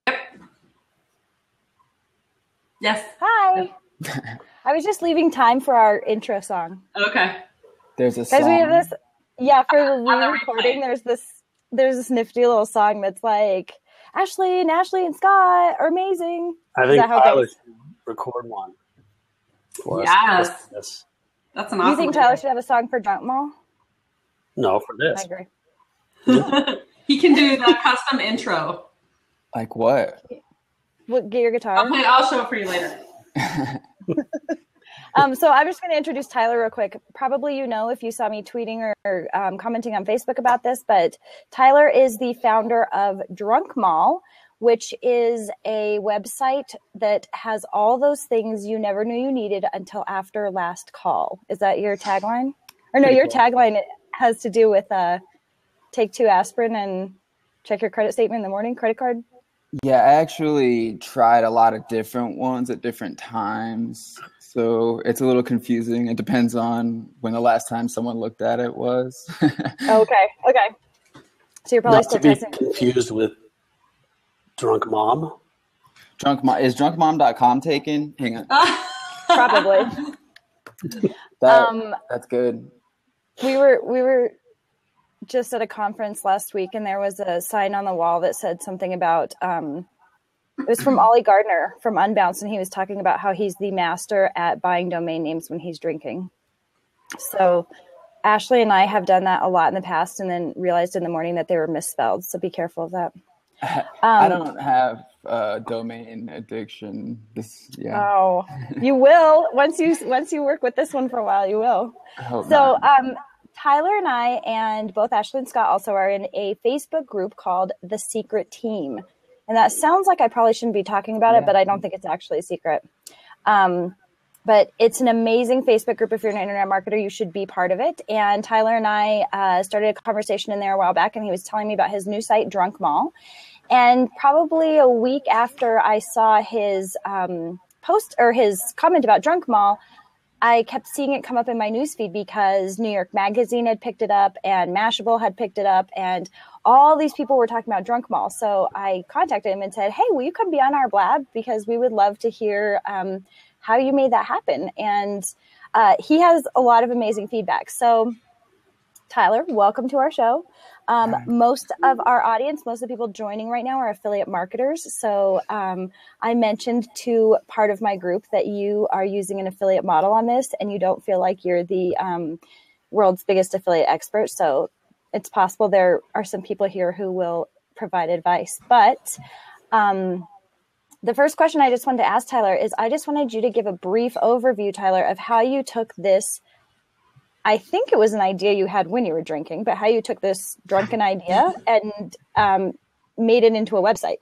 Yep. Yes. Hi. I was just leaving time for our intro song. Okay. There's a Guys, song. we have this. Yeah, for the On the re-recording, replay. there's this nifty little song that's like Ashley and Scott are amazing. I Is think that how it Tyler goes? should record one for Yes. us. Yes. That's an You awesome think Tyler should have a song for drunkMall? No, for I this. agree. He can do the custom intro. Like what? Get your guitar. I'll show it for you later. So I'm just going to introduce Tyler real quick. Probably you know if you saw me tweeting or commenting on Facebook about this, but Tyler is the founder of drunkMall, which is a website that has all those things you never knew you needed until after last call. Is that your tagline? Or no, your tagline has to do with take 2 aspirin and check your credit statement in the morning, credit card. Yeah, I actually tried a lot of different ones at different times. So it's a little confusing. It depends on when the last time someone looked at it was. Okay. So you're probably Not still to be testing. confused with Drunk Mom. Is drunkmom.com taken? Hang on. Probably. That's good. We were just at a conference last week, and there was a sign on the wall that said something about it was from Ollie Gardner from Unbounced, and he was talking about how he's the master at buying domain names when he's drinking. So Ashley and I have done that a lot in the past, and then realized in the morning that they were misspelled. So be careful of that. I don't have domain addiction. Oh, you will once you work with this one for a while. You will. I hope So not. Tyler and I, and both Ashley and Scott, also are in a Facebook group called The Secret Team. And that sounds like I probably shouldn't be talking about it, but I don't think it's actually a secret. But it's an amazing Facebook group. If you're an internet marketer, you should be part of it. And Tyler and I started a conversation in there a while back, and he was telling me about his new site, drunkMall. And probably a week after I saw his post or his comment about drunkMall, I kept seeing it come up in my newsfeed because New York Magazine had picked it up and Mashable had picked it up, and all these people were talking about drunkMall. So I contacted him and said, hey, will you come be on our blab? Because we would love to hear how you made that happen. And he has a lot of amazing feedback. So Tyler, welcome to our show. Most of our audience, most of the people joining right now are affiliate marketers. So I mentioned to part of my group that you are using an affiliate model on this, and you don't feel like you're the world's biggest affiliate expert. So it's possible there are some people here who will provide advice. But the first question I just wanted to ask Tyler is, I just wanted you to give a brief overview, Tyler, of how you took this. I think it was an idea you had when you were drinking, but how you took this drunken idea and made it into a website.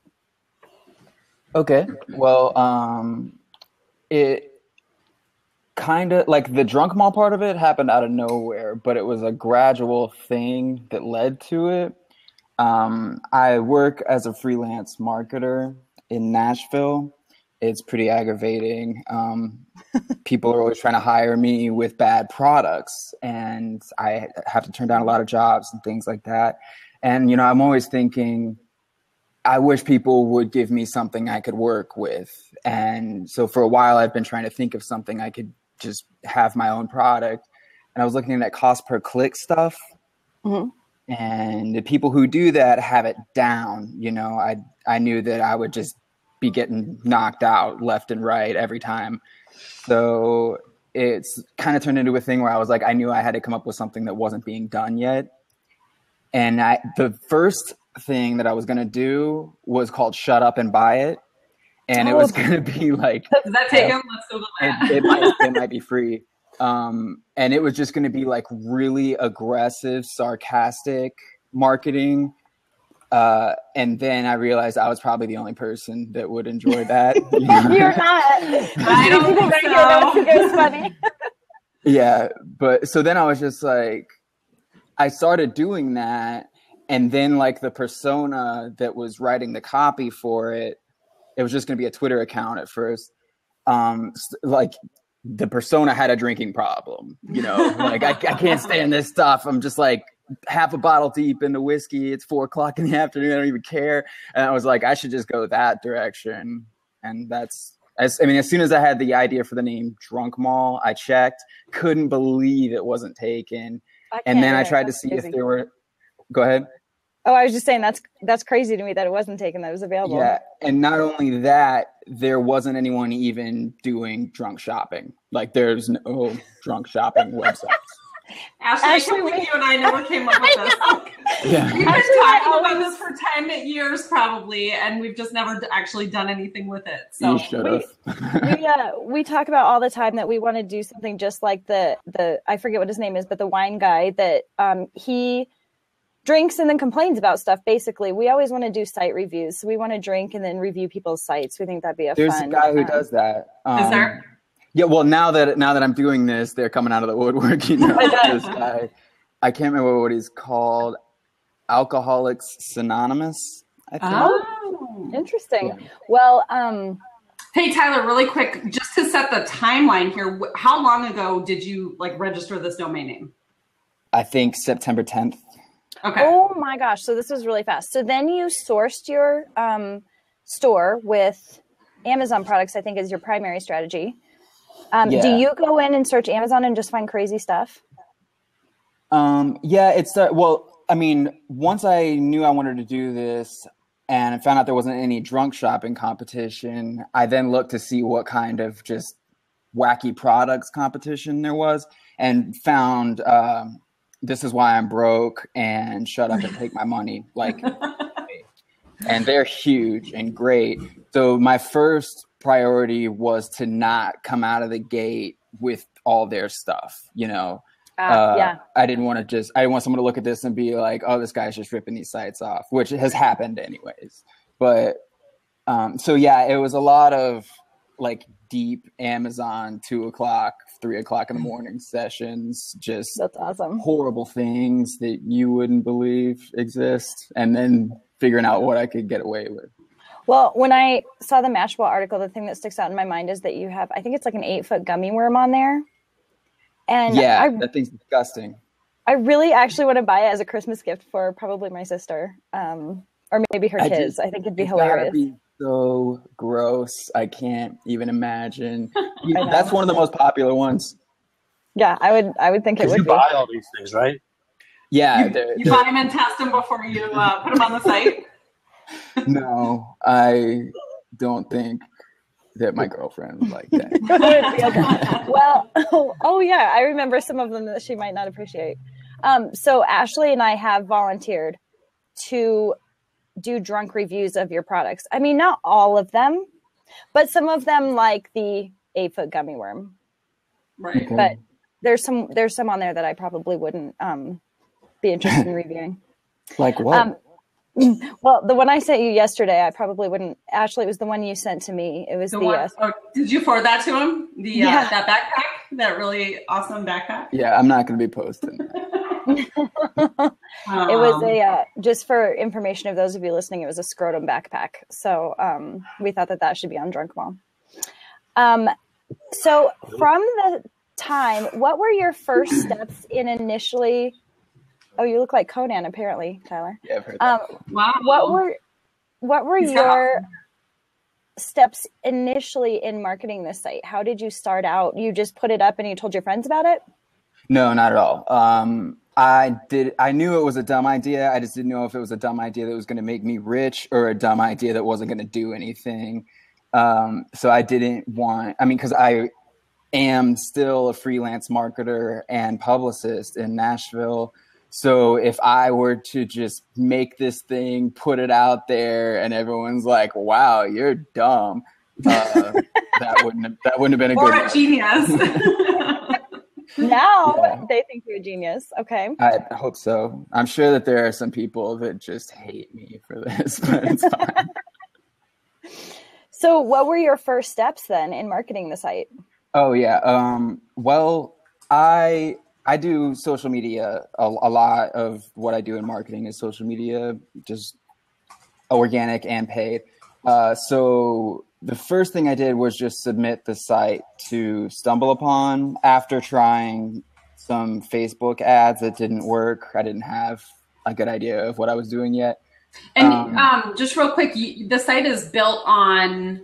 Okay. Well, it kind of like the drunkMall part of it happened out of nowhere, but it was a gradual thing that led to it. I work as a freelance marketer in Nashville. It's pretty aggravating. People are always trying to hire me with bad products, and I have to turn down a lot of jobs and things like that. And, you know, I'm always thinking, I wish people would give me something I could work with. And so for a while, I've been trying to think of something I could just have my own product. And I was looking at cost per click stuff. Mm-hmm. And the people who do that have it down. You know, I knew that I would just be getting knocked out left and right every time. So it's kind of turned into a thing where I was like, I knew I had to come up with something that wasn't being done yet. And the first thing that I was going to do was called Shut Up and Buy It. And it was going to be like, does that take him? Let's Google that. It might be free. And it was just going to be like really aggressive, sarcastic marketing. And then I realized I was probably the only person that would enjoy that. You know? You're not. I don't think so. It's funny. Yeah. But so then I was just like, I started doing that. And then like the persona that was writing the copy for it, it was just going to be a Twitter account at first. Like the persona had a drinking problem, you know, like I can't stand this stuff. I'm just like, half a bottle deep into whiskey. It's 4:00 in the afternoon. I don't even care. And I was like, I should just go that direction. And that's, as soon as I had the idea for the name drunkMall, I checked, couldn't believe it wasn't taken. And then I tried to see if there were, go ahead. Oh, I was just saying that's crazy to me that it wasn't taken, that it was available. Yeah, and not only that, there wasn't anyone even doing drunk shopping. Like, there's no drunk shopping websites. Ashley, I can't believe you and I never came up with this. Yeah. We've been talking about this for 10 years probably, and we've just never actually done anything with it. So you should have. we talk about all the time that we want to do something just like the I forget what his name is, but the wine guy that he drinks and then complains about stuff. Basically, we always want to do site reviews. So we want to drink and then review people's sites. We think that'd be There's fun. a guy who does that. Is there? Yeah, well, now that I'm doing this, they're coming out of the woodwork. You know, this guy, I can't remember what he's called. Alcoholics Anonymous, I think. Oh, interesting. Yeah. Well, hey Tyler, really quick, just to set the timeline here, how long ago did you register this domain name? I think September 10th. Okay. Oh my gosh! So this was really fast. So then you sourced your store with Amazon products, I think, is your primary strategy. Do you go in and search Amazon and just find crazy stuff? Yeah, it's once I knew I wanted to do this and I found out there wasn't any drunk shopping competition, I then looked to see what kind of just wacky products competition there was and found This Is Why I'm Broke and Shut Up and Take My Money. And they're huge and great. So my first priority was to not come out of the gate with all their stuff, you know. I didn't want someone to look at this and be like, oh, this guy's just ripping these sites off, which has happened anyways. But it was a lot of deep Amazon 2:00, 3:00 in the morning sessions, just that's awesome. Horrible things that you wouldn't believe exist, and then figuring out what I could get away with. Well, when I saw the Mashable article, the thing that sticks out in my mind is that you have, I think it's an 8-foot gummy worm on there. And that thing's disgusting. I really actually want to buy it as a Christmas gift for probably my sister, or maybe her kids. I think it'd be hilarious. Be so gross. I can't even imagine. That's one of the most popular ones. Yeah, I would think it would you be. buy all these things, right? Yeah. You buy them and test them before you put them on the site? No, I don't think that my girlfriend would like that. Well, I remember some of them that she might not appreciate. So Ashley and I have volunteered to do drunk reviews of your products. I mean, not all of them, but some of them, like the 8-foot gummy worm. Right. Okay. But there's some on there that I probably wouldn't be interested in reviewing. Like what? Well, the one I sent you yesterday, I probably wouldn't. Ashley, it was the one you sent to me. It was did you forward that to him? That backpack, that really awesome backpack. Yeah, I'm not going to be posting that. It was just for information of those of you listening, it was a scrotum backpack. So we thought that should be on drunkMall. So from the time, what were your first steps in initially? Oh, you look like Conan, apparently, Tyler. Yeah, I've heard that. Wow. What were your steps initially in marketing this site? How did you start out? You just put it up and you told your friends about it? No, not at all. I knew it was a dumb idea. I just didn't know if it was a dumb idea that was going to make me rich or a dumb idea that wasn't going to do anything. So I didn't want, because I am still a freelance marketer and publicist in Nashville. So if I were to just make this thing, put it out there, and everyone's like, "Wow, you're dumb," that wouldn't have been a good. Or a genius. Now they think you're a genius. Okay. I hope so. I'm sure that there are some people that just hate me for this, but it's fine. So what were your first steps then in marketing the site? Oh, yeah. Well, I do social media. A lot of what I do in marketing is social media, just organic and paid. So the first thing I did was just submit the site to StumbleUpon after trying some Facebook ads that didn't work. I didn't have a good idea of what I was doing yet. And just real quick, the site is built on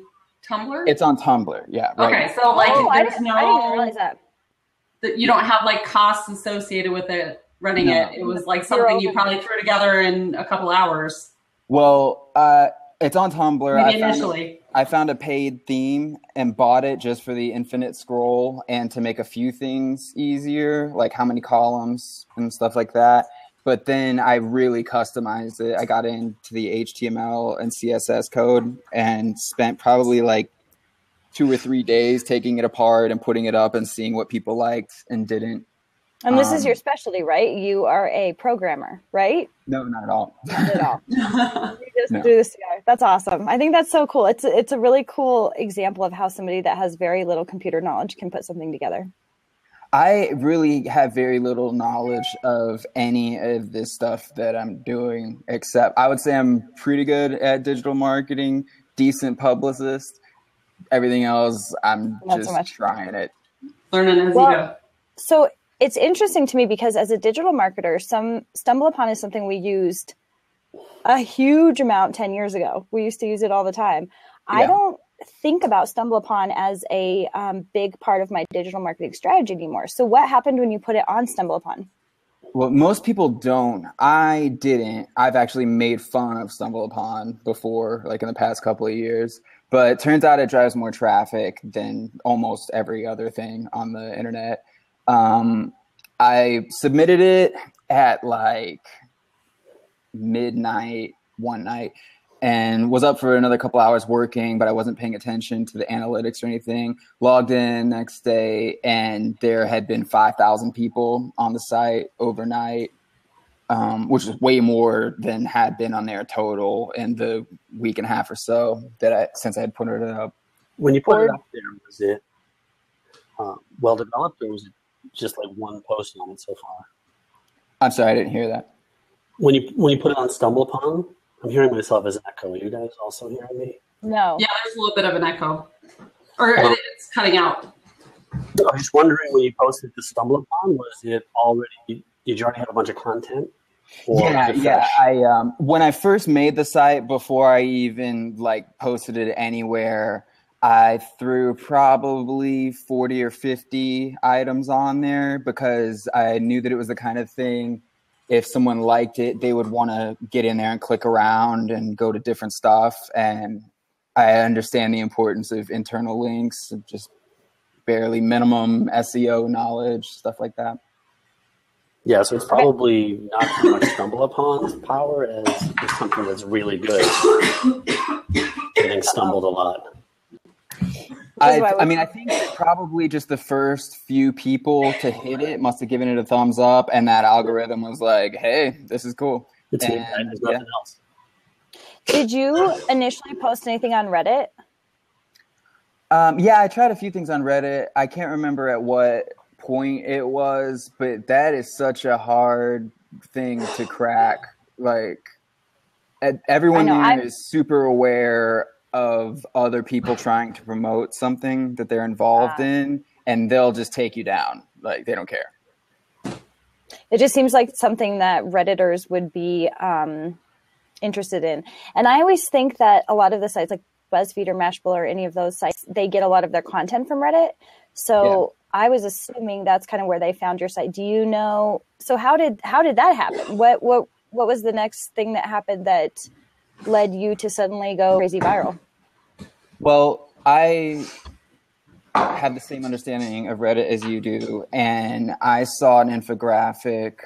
Tumblr? It's on Tumblr, yeah. Right. Okay, so like I there's didn't even realize that. You don't have like costs associated with it running it. It was like something you probably threw together in a couple hours. Well, it's on Tumblr. Maybe initially. I found a paid theme and bought it just for the infinite scroll and to make a few things easier, like how many columns and stuff like that. But then I really customized it. I got into the HTML and CSS code and spent probably like 2 or 3 days taking it apart and putting it up and seeing what people liked and didn't. And this is your specialty, right? You are a programmer, right? No, not at all. Not at all. You just do this together. That's awesome. I think that's so cool. It's a really cool example of how somebody that has very little computer knowledge can put something together. I really have very little knowledge of any of this stuff that I'm doing, except I would say I'm pretty good at digital marketing, decent publicist. Everything else, I'm Not just so much. trying it. Learning as you go. So it's interesting to me because as a digital marketer, StumbleUpon is something we used a huge amount 10 years ago. We used to use it all the time. Yeah. I don't think about StumbleUpon as a big part of my digital marketing strategy anymore. So what happened when you put it on StumbleUpon? Well, most people don't. I didn't. I've actually made fun of StumbleUpon before, like in the past couple of years. But it turns out it drives more traffic than almost every other thing on the internet. I submitted it at like midnight one night and was up for another couple hours working, but I wasn't paying attention to the analytics or anything. Logged in next day and there had been 5,000 people on the site overnight, which is way more than had been on there total in the week and a half or so since I had put it up. When you put it up there, was it well developed, or was it just like one post on it so far? I'm sorry, I didn't hear that. When you put it on StumbleUpon, I'm hearing myself as an echo. Are you guys also hearing me? No. Yeah, there's a little bit of an echo. Or it's cutting out. I was just wondering, when you posted to StumbleUpon, was it already? Did you already have a bunch of content? Yeah. When I first made the site, before I even like posted it anywhere, I threw probably 40 or 50 items on there because I knew that it was the kind of thing, if someone liked it, they would want to get in there and click around and go to different stuff. And I understand the importance of internal links, just barely minimum SEO knowledge, stuff like that. Yeah, so it's probably not too much StumbleUpon's power as just something that's really good. Getting stumbled a lot. I mean, I think that probably just the first few people to hit it must have given it a thumbs up, and that algorithm was like, "Hey, this is cool." It's an impact, there's nothing else. Did you initially post anything on Reddit? Yeah, I tried a few things on Reddit. I can't remember at what point it was, but that is such a hard thing to crack. Like, everyone here is super aware of other people trying to promote something that they're involved in, and they'll just take you down. Like, they don't care. It just seems like something that Redditors would be interested in. And I always think that a lot of the sites like BuzzFeed or Mashable or any of those sites, they get a lot of their content from Reddit. So I was assuming that's kind of where they found your site. Do you know? So how did that happen? What was the next thing that happened that led you to suddenly go crazy viral? Well, I have the same understanding of Reddit as you do, and I saw an infographic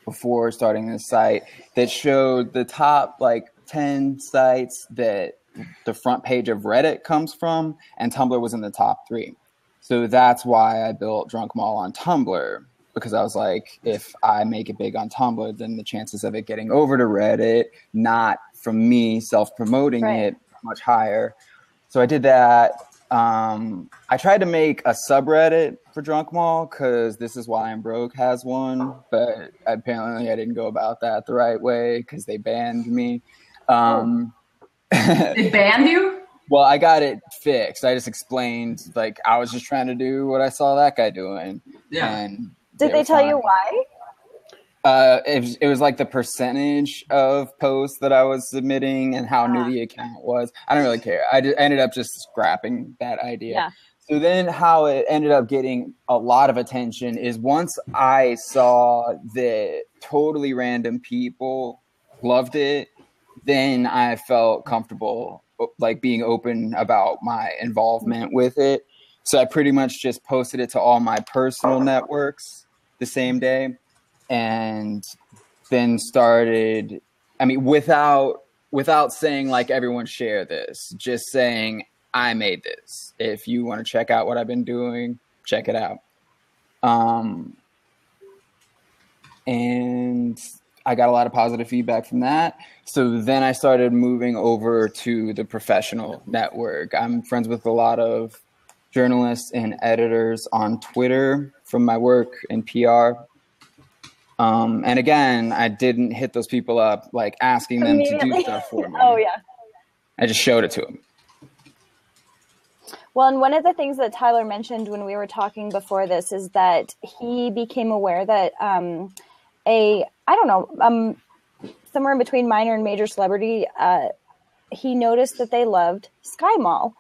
before starting this site that showed the top like 10 sites that the front page of Reddit comes from, and Tumblr was in the top 3. So that's why I built drunkMall on Tumblr, because I was like, if I make it big on Tumblr, then the chances of it getting over to Reddit, not from me self-promoting it, are much higher. So I did that. I tried to make a subreddit for drunkMall because This Is Why I'm Broke has one, but apparently I didn't go about that the right way because they banned me. They banned you? Well, I got it fixed. I just explained, like, I was just trying to do what I saw that guy doing. Yeah. And Did they tell you why? It was like the percentage of posts that I was submitting and how new the account was. I don't really care. I ended up just scrapping that idea. Yeah. So then how it ended up getting a lot of attention is once I saw that totally random people loved it, then I felt comfortable like being open about my involvement with it. So I pretty much just posted it to all my personal networks the same day. And then started, I mean, without saying like everyone share this, just saying I made this. If you want to check out what I've been doing, check it out. And I got a lot of positive feedback from that. So then I started moving over to the professional network. I'm friends with a lot of journalists and editors on Twitter from my work in PR. And again, I didn't hit those people up like asking them to do stuff for me. Oh, yeah. I just showed it to them. Well, and one of the things that Tyler mentioned when we were talking before this is that he became aware that somewhere in between minor and major celebrity, he noticed that they loved Sky Mall.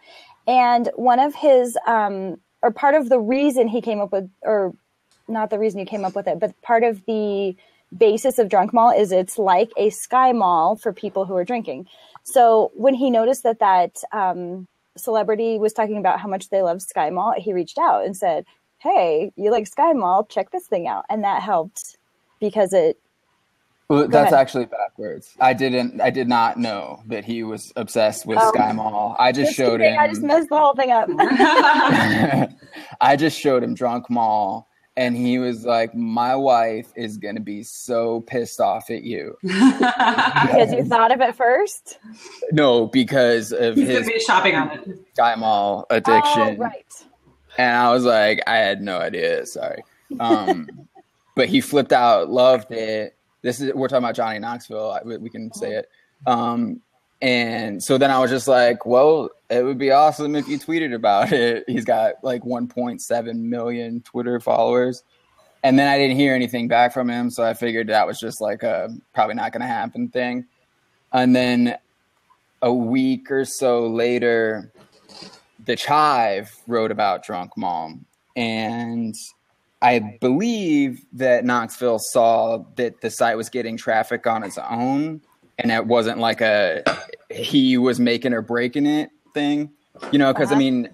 And one of his, or part of the reason he came up with, or not the reason you came up with it, but part of the basis of drunkMall is it's like a Sky Mall for people who are drinking. So when he noticed that celebrity was talking about how much they loved Sky Mall, he reached out and said, "Hey, you like Sky Mall? Check this thing out." And that helped because it. Well, that's actually backwards. I did not know that he was obsessed with Sky Mall. I just showed him. I just messed the whole thing up. I just showed him drunkMall. And he was like, "My wife is going to be so pissed off at you." Because you thought of it first? No, because of his shopping on it. Sky Mall addiction. Oh, right. And I was like, I had no idea. Sorry. But he flipped out, loved it. We're talking about Johnny Knoxville. We can say it. And so then I was just like, well, it would be awesome if you tweeted about it. He's got like 1.7 million Twitter followers. And then I didn't hear anything back from him. So I figured that was just like a probably not going to happen thing. And then a week or so later, The Chive wrote about drunkMall. And I believe that Knoxville saw that the site was getting traffic on its own. And it wasn't like he was making or breaking it thing, because I mean,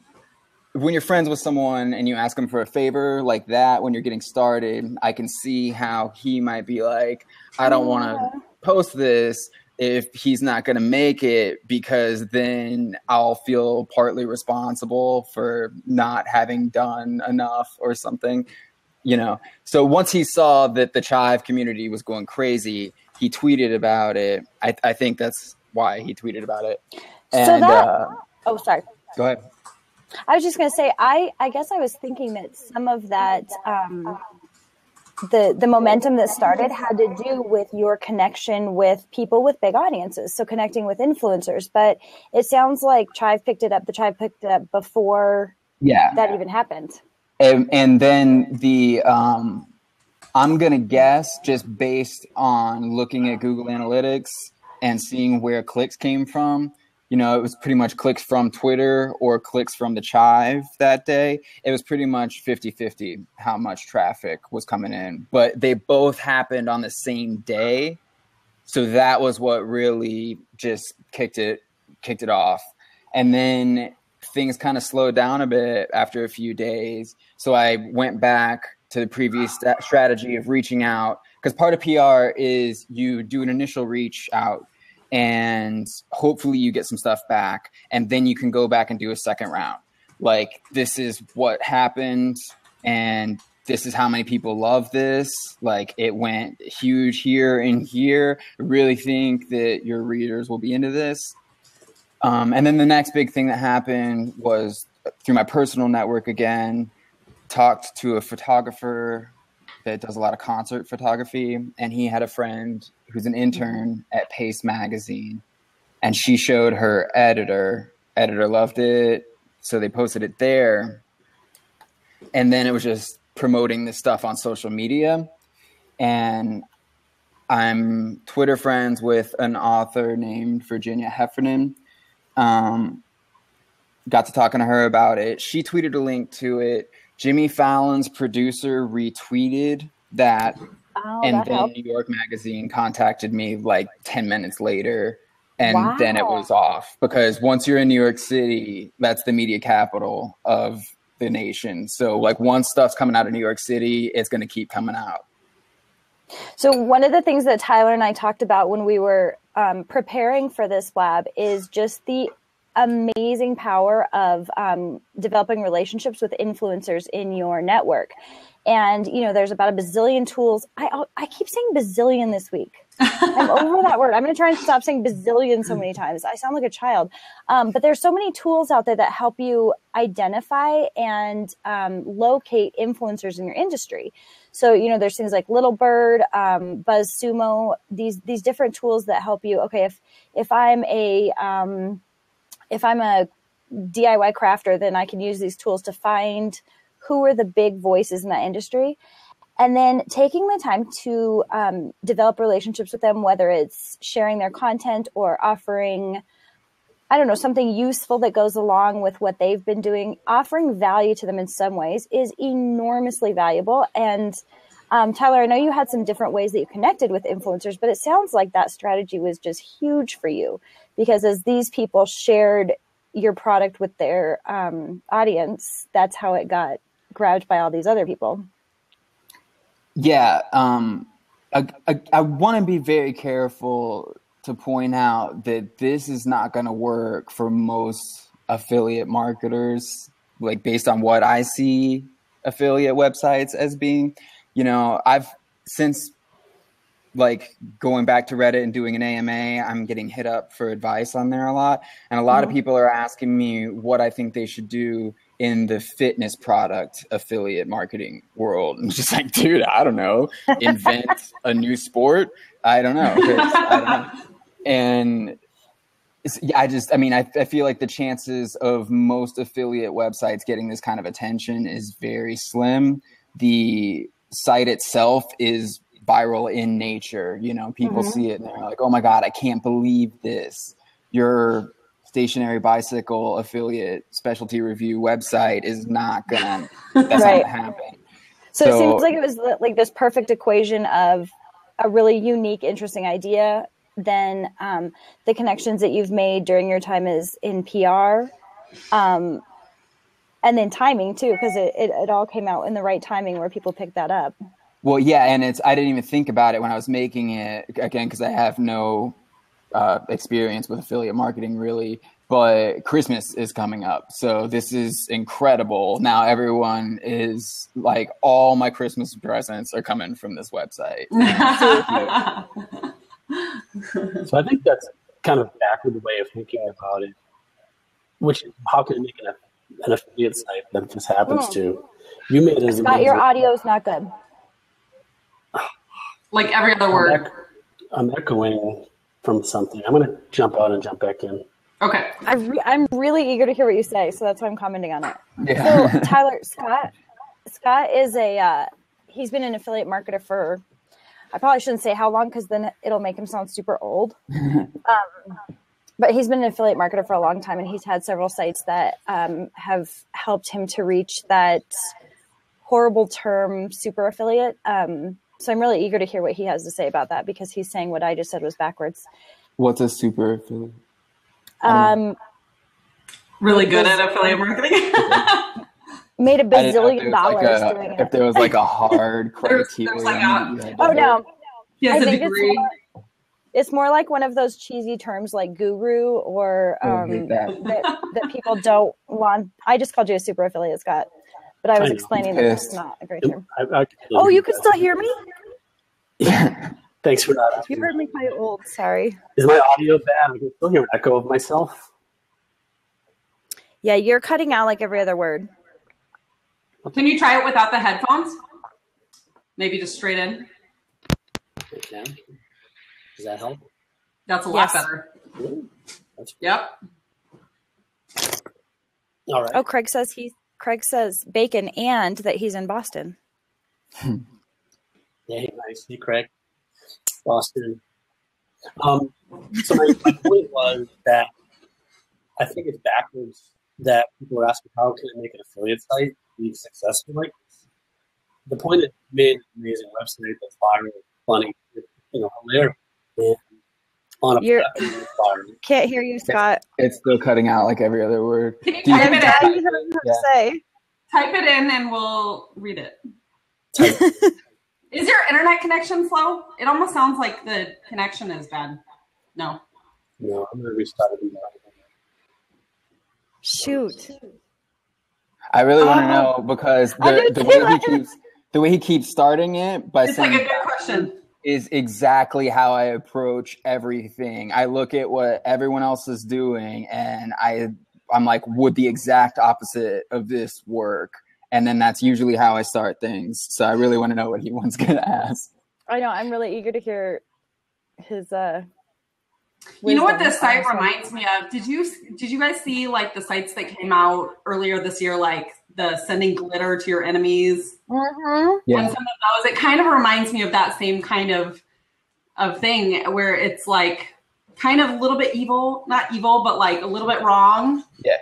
when you're friends with someone and you ask them for a favor like that, when you're getting started, I can see how he might be like, I don't want to post this if he's not going to make it, because then I'll feel partly responsible for not having done enough or something, So once he saw that the Chive community was going crazy, he tweeted about it. I think that's why he tweeted about it. And, sorry. Go ahead. I was just going to say, I guess I was thinking that some of that, the momentum that started had to do with your connection with people with big audiences. So connecting with influencers, but it sounds like the Chive picked it up before that even happened. And then I'm going to guess, just based on looking at Google Analytics and seeing where clicks came from, it was pretty much clicks from Twitter or clicks from the Chive that day. It was pretty much 50-50 how much traffic was coming in. But they both happened on the same day. So that was what really just kicked it off. And then things kind of slowed down a bit after a few days. So I went back to the previous strategy of reaching out, because part of PR is you do an initial reach out and hopefully you get some stuff back, and then you can go back and do a second round. Like, this is what happened and this is how many people love this. Like, it went huge here and here. I really think that your readers will be into this. And then the next big thing that happened was through my personal network again, talked to a photographer that does a lot of concert photography, and he had a friend who's an intern at Pace Magazine, and she showed her editor. Editor loved it, so they posted it there. And then it was just promoting this stuff on social media. And I'm Twitter friends with an author named Virginia Heffernan. Got to talking to her about it. She tweeted a link to it. Jimmy Fallon's producer retweeted that. And then helped. New York Magazine contacted me like 10 minutes later. And then it was off, because once you're in New York City, that's the media capital of the nation. So like once stuff's coming out of New York City, it's going to keep coming out. So one of the things that Tyler and I talked about when we were preparing for this lab is just the amazing power of developing relationships with influencers in your network. And, you know, there's about a bazillion tools. I keep saying bazillion this week. I'm over that word. I'm going to try and stop saying bazillion so many times. I sound like a child. But there's so many tools out there that help you identify and locate influencers in your industry. So, you know, there's things like Little Bird, BuzzSumo, these different tools that help you. Okay, if I'm a DIY crafter, then I can use these tools to find who are the big voices in that industry. And then taking the time to develop relationships with them, whether it's sharing their content or offering, I don't know, something useful that goes along with what they've been doing, offering value to them in some ways is enormously valuable. And Tyler, I know you had some different ways that you connected with influencers, but it sounds like that strategy was just huge for you, because as these people shared your product with their audience, that's how it got grabbed by all these other people. Yeah. I want to be very careful to point out that this is not going to work for most affiliate marketers, like based on what I see affiliate websites as being. You know, I've since like going back to Reddit and doing an AMA, I'm getting hit up for advice on there a lot. And a lot of people are asking me what I think they should do in the fitness product affiliate marketing world. I'm just like, dude, I don't know. Invent a new sport. I don't know. And I feel like the chances of most affiliate websites getting this kind of attention is very slim. The site itself is viral in nature. You know, people see it and they're like, oh my God, I can't believe this. Your stationary bicycle affiliate specialty review website is not gonna, that's not gonna happen. So it seems like it was like this perfect equation of a really unique, interesting idea, then the connections that you've made during your time is in PR, and then timing too, because it all came out in the right timing where people picked that up. Well, yeah, and I didn't even think about it when I was making it, again, because I have no experience with affiliate marketing really, but Christmas is coming up. So this is incredible. Now everyone is like, all my Christmas presents are coming from this website. So I think that's kind of backward way of thinking about it, which is how can you make an affiliate site that just happens to? You made it as Scott, your audio is not good. Like every other word. I'm echoing from something. I'm going to jump out and jump back in. Okay. I'm really eager to hear what you say, so that's why I'm commenting on it. Yeah. So Tyler, Scott is he's been an affiliate marketer for, I probably shouldn't say how long because then it'll make him sound super old. But he's been an affiliate marketer for a long time, and he's had several sites that have helped him to reach that horrible term, super affiliate. So I'm really eager to hear what he has to say about that, because he's saying what I just said was backwards. What's a super affiliate? Really good at affiliate marketing. Made $1 bazillion doing it. If there was like a hard criteria. Oh no. He has a degree. It's more like one of those cheesy terms like guru or that people don't want. I just called you a super affiliate, Scott. But I was explaining that it's not a great term. Oh, you can still hear me? Thanks for that. You heard me quite old. Sorry. Is my audio bad? I can still hear an echo of myself. Yeah, you're cutting out like every other word. Can you try it without the headphones? Maybe just straight in. Okay. Does that help? That's a lot better. Yep. All right. Oh, Craig says bacon and that he's in Boston. Hey, nice. Hey, Craig. Boston. So my point was that I think it's backwards that people are asking, how can I make an affiliate site be successful like this? The point is, you made an amazing website that's viral, funny, hilarious, and on a platform that's viral. Can't hear you, Scott. It's still cutting out like every other word. Can you type it in? You have to say. Type it in and we'll read it. Is your internet connection slow? It almost sounds like the connection is bad. No, I'm going to restart it. Shoot. I really want to know because the way he keeps starting it by it's saying like a good question is exactly how I approach everything. I look at what everyone else is doing and I'm like, would the exact opposite of this work? And then that's usually how I start things. So I really want to know what he wants to ask. I know. I'm really eager to hear his You know what this site reminds me of? Did you guys see like the sites that came out earlier this year, like the sending glitter to your enemies? Mm-hmm. Yeah. And some of those, it kind of reminds me of that same kind of thing where it's like kind of a little bit evil, not evil, but like a little bit wrong. Yeah.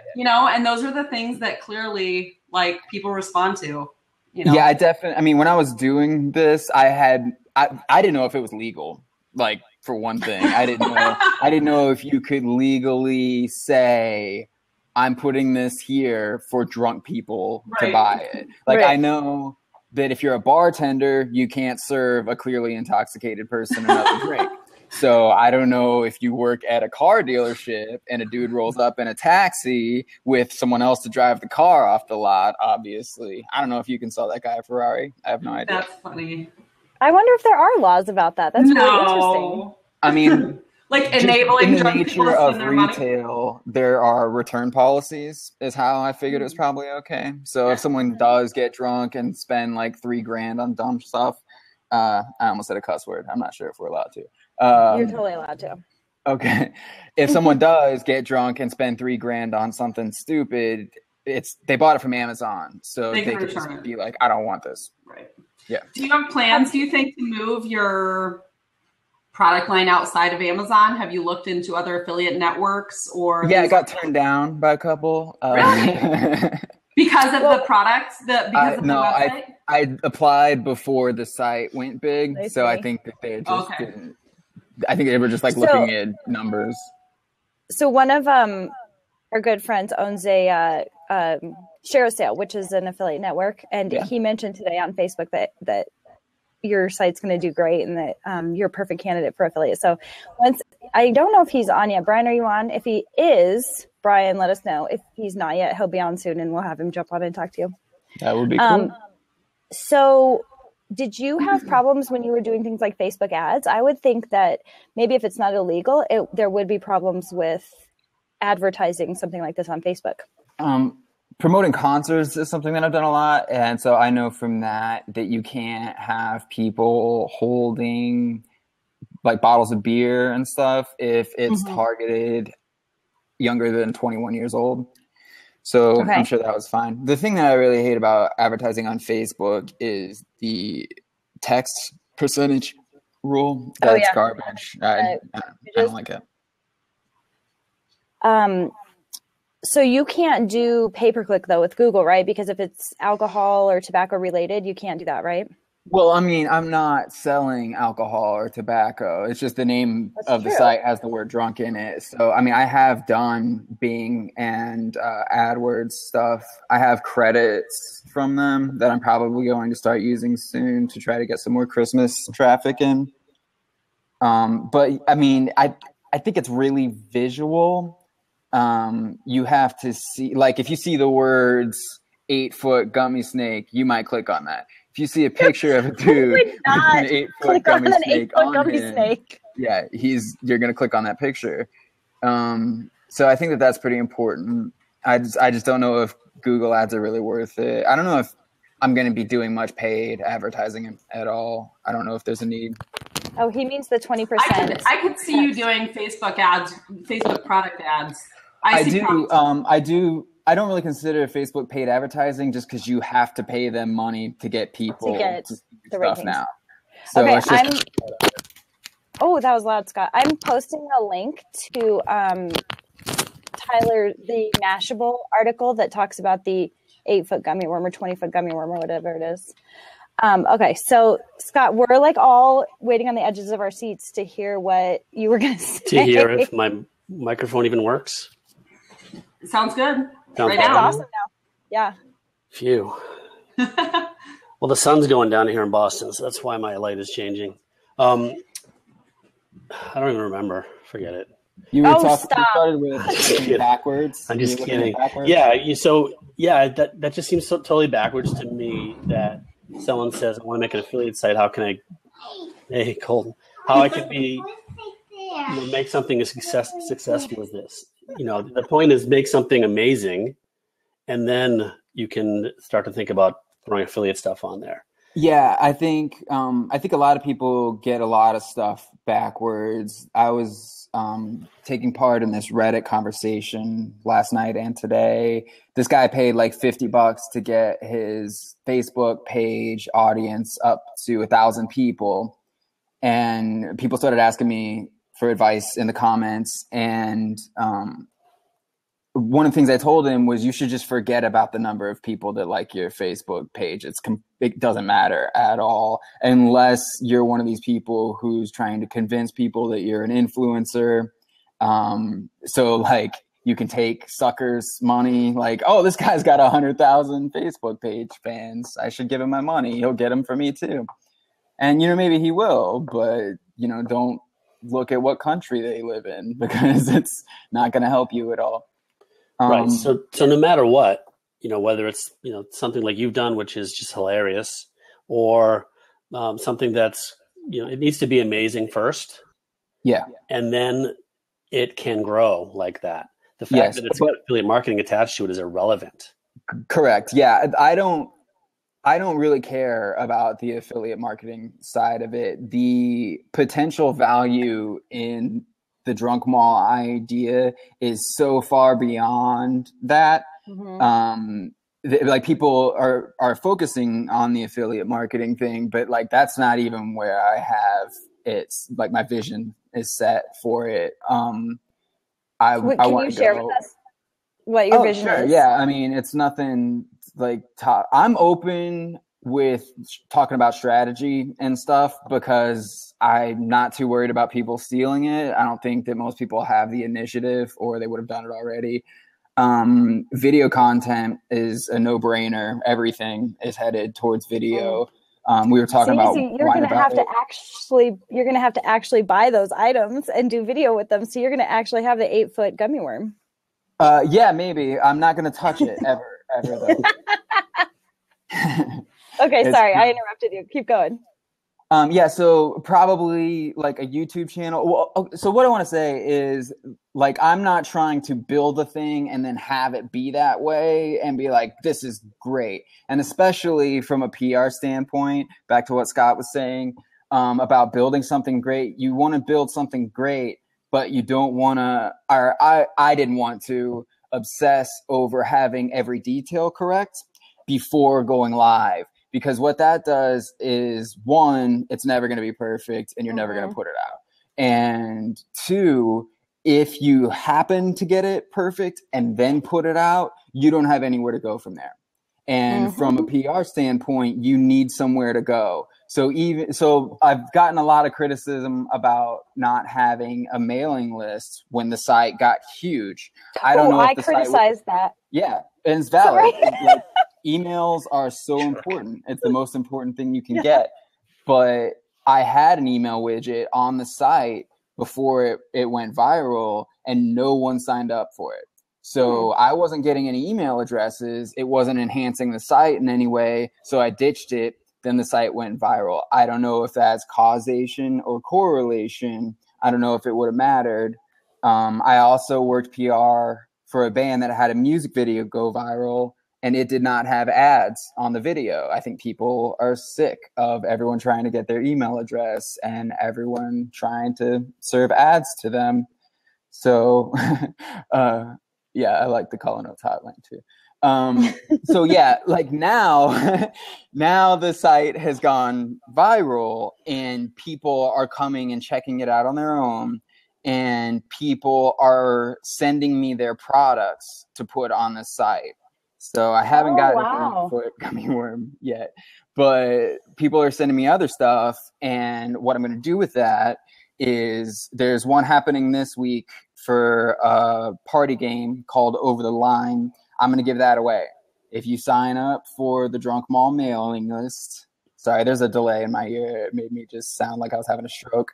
And those are the things that clearly like people respond to. Yeah, I mean, when I was doing this, I didn't know if it was legal. Like, for one thing, I didn't know if you could legally say, I'm putting this here for drunk people to buy it. Like, I know that if you're a bartender, you can't serve a clearly intoxicated person another drink. So I don't know if you work at a car dealership and a dude rolls up in a taxi with someone else to drive the car off the lot, obviously. I don't know if you can sell that guy a Ferrari. I have no idea. That's funny. I wonder if there are laws about that. That's really interesting. I mean, like enabling in the drunk people nature to of spend their retail, money. there are return policies is how I figured it was probably okay. So if someone does get drunk and spend like $3,000 on dumb stuff, I almost said a cuss word. I'm not sure if we're allowed to. You're totally allowed to. Okay. If someone does get drunk and spend $3,000 on something stupid, they bought it from Amazon. So they could just be like, I don't want this. Right. Yeah. Do you have plans, do you think, to move your product line outside of Amazon? Have you looked into other affiliate networks or? Yeah, I got turned down by a couple. Really? Because of the products? Because of the website? I applied before the site went big. So I think that they just didn't. I think they were just like looking at numbers. So one of our good friends owns a Share a Sale, which is an affiliate network. And he mentioned today on Facebook that your site's going to do great and that you're a perfect candidate for affiliate. So I don't know if he's on yet. Brian, are you on? If he is, Brian, let us know. If he's not yet, he'll be on soon and we'll have him jump on and talk to you. That would be cool. So did you have problems when you were doing things like Facebook ads? I would think that maybe if it's not illegal, there would be problems with advertising something like this on Facebook. Promoting concerts is something that I've done a lot. And so I know from that you can't have people holding like bottles of beer and stuff if it's targeted younger than 21 years old. So I'm sure that was fine. The thing that I really hate about advertising on Facebook is the text percentage rule. That's garbage. I don't like it. So you can't do pay-per-click though with Google, right? Because if it's alcohol or tobacco related, you can't do that, right? Well, I mean, I'm not selling alcohol or tobacco. It's just the name of the site has the word drunk in it. So, I mean, I have done Bing and AdWords stuff. I have credits from them that I'm probably going to start using soon to try to get some more Christmas traffic in. But, I mean, I think it's really visual. You have to see, like, if you see the words 8-foot gummy snake, you might click on that. If you see a picture of a dude with an 8-foot gummy snake on him, yeah, you're going to click on that picture. So I think that's pretty important. I just don't know if Google ads are really worth it. I don't know if I'm going to be doing much paid advertising at all. I don't know if there's a need. Oh, he means the 20%. I could see you doing Facebook ads, Facebook product ads. I do I don't really consider Facebook paid advertising just because you have to pay them money to get people to get to the stuff ratings. now. So Okay, it's just, oh, that was loud, Scott. I'm posting a link to Tyler, the Mashable article that talks about the 8-foot gummy worm or 20-foot gummy worm or whatever it is. Okay, so Scott, we're like all waiting on the edges of our seats to hear what you were going to say. To hear if my microphone even works. Sounds good. Sounds awesome now. Yeah. Phew. Well, the sun's going down here in Boston, so that's why my light is changing. I don't even remember. Forget it. you were Oh, talking. stop. You started with backwards. I'm You just were looking kidding. backwards? Yeah. That just seems so totally backwards to me. That someone says, "I want to make an affiliate site. How can I?" Hey, Colton. How I can be, make something as successful as this. The point is make something amazing, and then you can start to think about throwing affiliate stuff on there. Yeah, I think a lot of people get a lot of stuff backwards. I was taking part in this Reddit conversation last night and today. This guy paid like $50 to get his Facebook page audience up to 1,000 people, and people started asking me for advice in the comments. And one of the things I told him was, you should just forget about the number of people that like your Facebook page. It doesn't matter at all, unless you're one of these people who's trying to convince people that you're an influencer. So like you can take suckers' money, like, oh, this guy's got 100,000 Facebook page fans, I should give him my money. He'll get them for me too. And, maybe he will, but, don't look at what country they live in, because it's not going to help you at all. Right. So no matter what, whether it's, something like you've done, which is just hilarious, or something that's, it needs to be amazing first. Yeah. And then it can grow like that. The fact that it's got affiliate marketing attached to it is irrelevant. Correct. Yeah. I don't really care about the affiliate marketing side of it. The potential value in the drunkMall idea is so far beyond that. Mm-hmm. Like people are focusing on the affiliate marketing thing, but like that's not even where I have it's like my vision is set for it. Can you share with us what your vision is? Yeah, I mean, it's nothing like top. I'm open with talking about strategy and stuff because I'm not too worried about people stealing it. I don't think that most people have the initiative, or they would have done it already. Video content is a no-brainer. Everything is headed towards video. We were talking about you're going to have to actually buy those items and do video with them. So you're going to actually have the 8-foot gummy worm. Yeah, maybe. I'm not going to touch it ever though. Okay, sorry, I interrupted you. Keep going. Yeah, so probably like a YouTube channel. Well, so what I want to say is, like, I'm not trying to build a thing and then have it be that way and be like, this is great. And especially from a PR standpoint, back to what Scott was saying about building something great. You want to build something great, but you don't want to, or I didn't want to obsess over having every detail correct before going live. Because what that does is, one, it's never going to be perfect and you're never going to put it out. And two, if you happen to get it perfect and then put it out, you don't have anywhere to go from there. And from a PR standpoint, you need somewhere to go. So I've gotten a lot of criticism about not having a mailing list when the site got huge. I don't know if I criticized that. Yeah, and it's valid. Like, emails are so important. It's the most important thing you can get. But I had an email widget on the site before it went viral, and no one signed up for it. So I wasn't getting any email addresses. It wasn't enhancing the site in any way. So I ditched it. Then the site went viral. I don't know if that's causation or correlation. I don't know if it would have mattered. I also worked PR for a band that had a music video go viral, and it did not have ads on the video. I think people are sick of everyone trying to get their email address and everyone trying to serve ads to them. So Yeah, I like the Call Notes hotline too. So yeah, like now the site has gone viral and people are coming and checking it out on their own, and people are sending me their products to put on the site. So I haven't gotten a foot gummy worm yet, but people are sending me other stuff. And what I'm going to do with that is there's one happening this week for a party game called Over the Line. I'm going to give that away. If you sign up for the drunkMall mailing list, sorry, there's a delay in my ear. It made me just sound like I was having a stroke.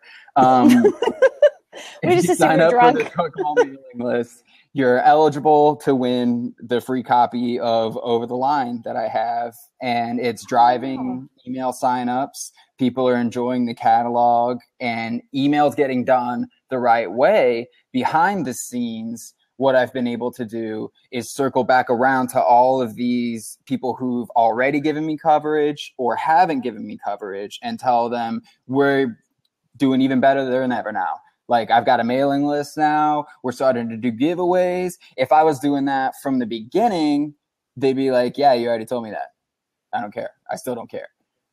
If you sign up for the drunkMall mailing list, you're eligible to win the free copy of Over the Line that I have. And it's driving email signups. People are enjoying the catalog, and emails getting done the right way behind the scenes. What I've been able to do is circle back around to all of these people who've already given me coverage or haven't given me coverage and tell them we're doing even better than ever now. Like, I've got a mailing list now. We're starting to do giveaways. If I was doing that from the beginning, they'd be like, yeah, you already told me that. I don't care. I still don't care.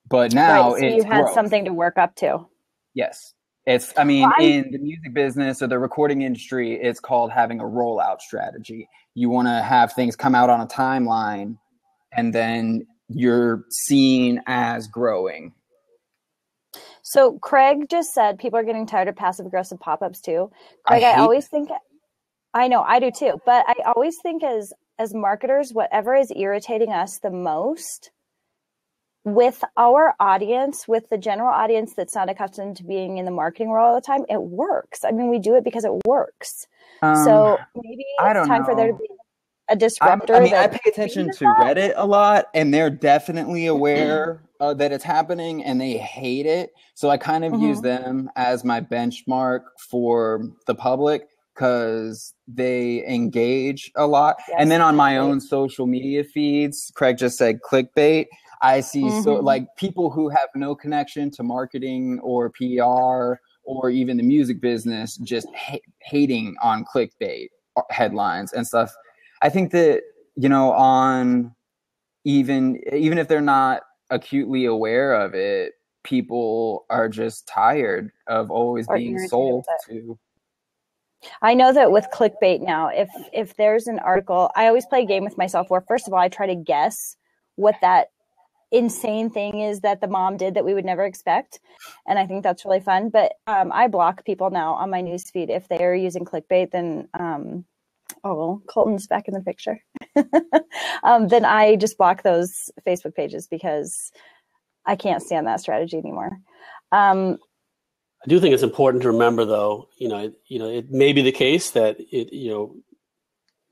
But now so you had something to work up to. Yes. It's, I mean, in the music business or the recording industry, it's called having a rollout strategy. You want to have things come out on a timeline, and then you're seen as growing. So Craig just said people are getting tired of passive aggressive pop-ups too. Craig, I always think, I know, I do too, but I always think as marketers, whatever is irritating us the most with our audience, with the general audience that's not accustomed to being in the marketing world all the time, it works. I mean, we do it because it works. So maybe it's time for there to be a disruptor. I pay attention to Reddit a lot, and they're definitely aware that it's happening, and they hate it. So I kind of use them as my benchmark for the public because they engage a lot. Yes, and then on my own social media feeds, Craig just said clickbait. I see like people who have no connection to marketing or PR or even the music business just hating on clickbait headlines and stuff. I think that, you know, on even if they're not acutely aware of it, people are just tired of always being sold to. I know that with clickbait now, if there's an article, I always play a game with myself where, first of all, I try to guess what that insane thing is that the mom did that we would never expect. And I think that's really fun. But I block people now on my newsfeed if they are using clickbait, then Colton's back in the picture. Then I just block those Facebook pages because I can't stand that strategy anymore. I do think it's important to remember, though, it may be the case that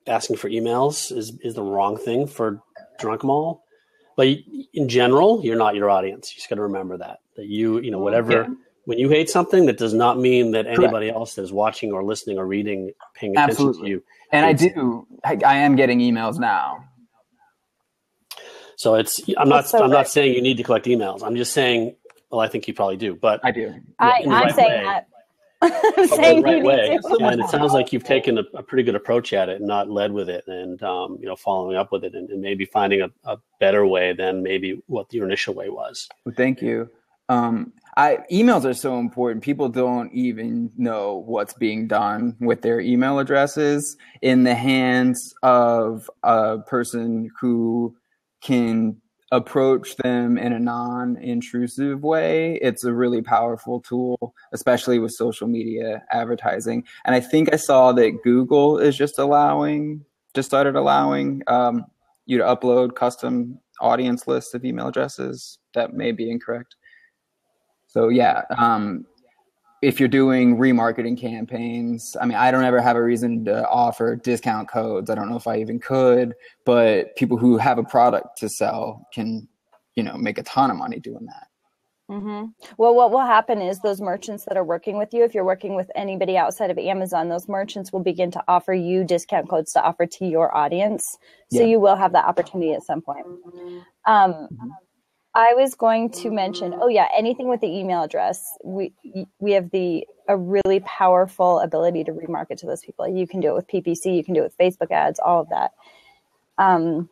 asking for emails is the wrong thing for drunkMall. But in general, you're not your audience. You just got to remember that when you hate something, that does not mean that anybody else that is watching or listening or reading, paying attention to you. And I am getting emails now. So I'm not saying you need to collect emails. I'm just saying, well, I think you probably do, but I do. I'm saying that. I'm saying the right way. And it sounds like you've taken a pretty good approach at it and not led with it, and following up with it, and maybe finding a better way than maybe what your initial way was. Well, thank you. Emails are so important. People don't even know what's being done with their email addresses in the hands of a person who can approach them in a non-intrusive way. It's a really powerful tool, especially with social media advertising. And I think I saw that Google is just started allowing you to upload custom audience lists of email addresses. That may be incorrect. So yeah, if you're doing remarketing campaigns, I mean, I don't ever have a reason to offer discount codes. I don't know if I even could, but people who have a product to sell can, make a ton of money doing that. Mm-hmm. Well, what will happen is those merchants that are working with you, if you're working with anybody outside of Amazon, those merchants will begin to offer you discount codes to offer to your audience. So you will have that opportunity at some point. I was going to mention, oh yeah, anything with the email address, we have a really powerful ability to remarket to those people. You can do it with PPC, you can do it with Facebook ads, all of that. On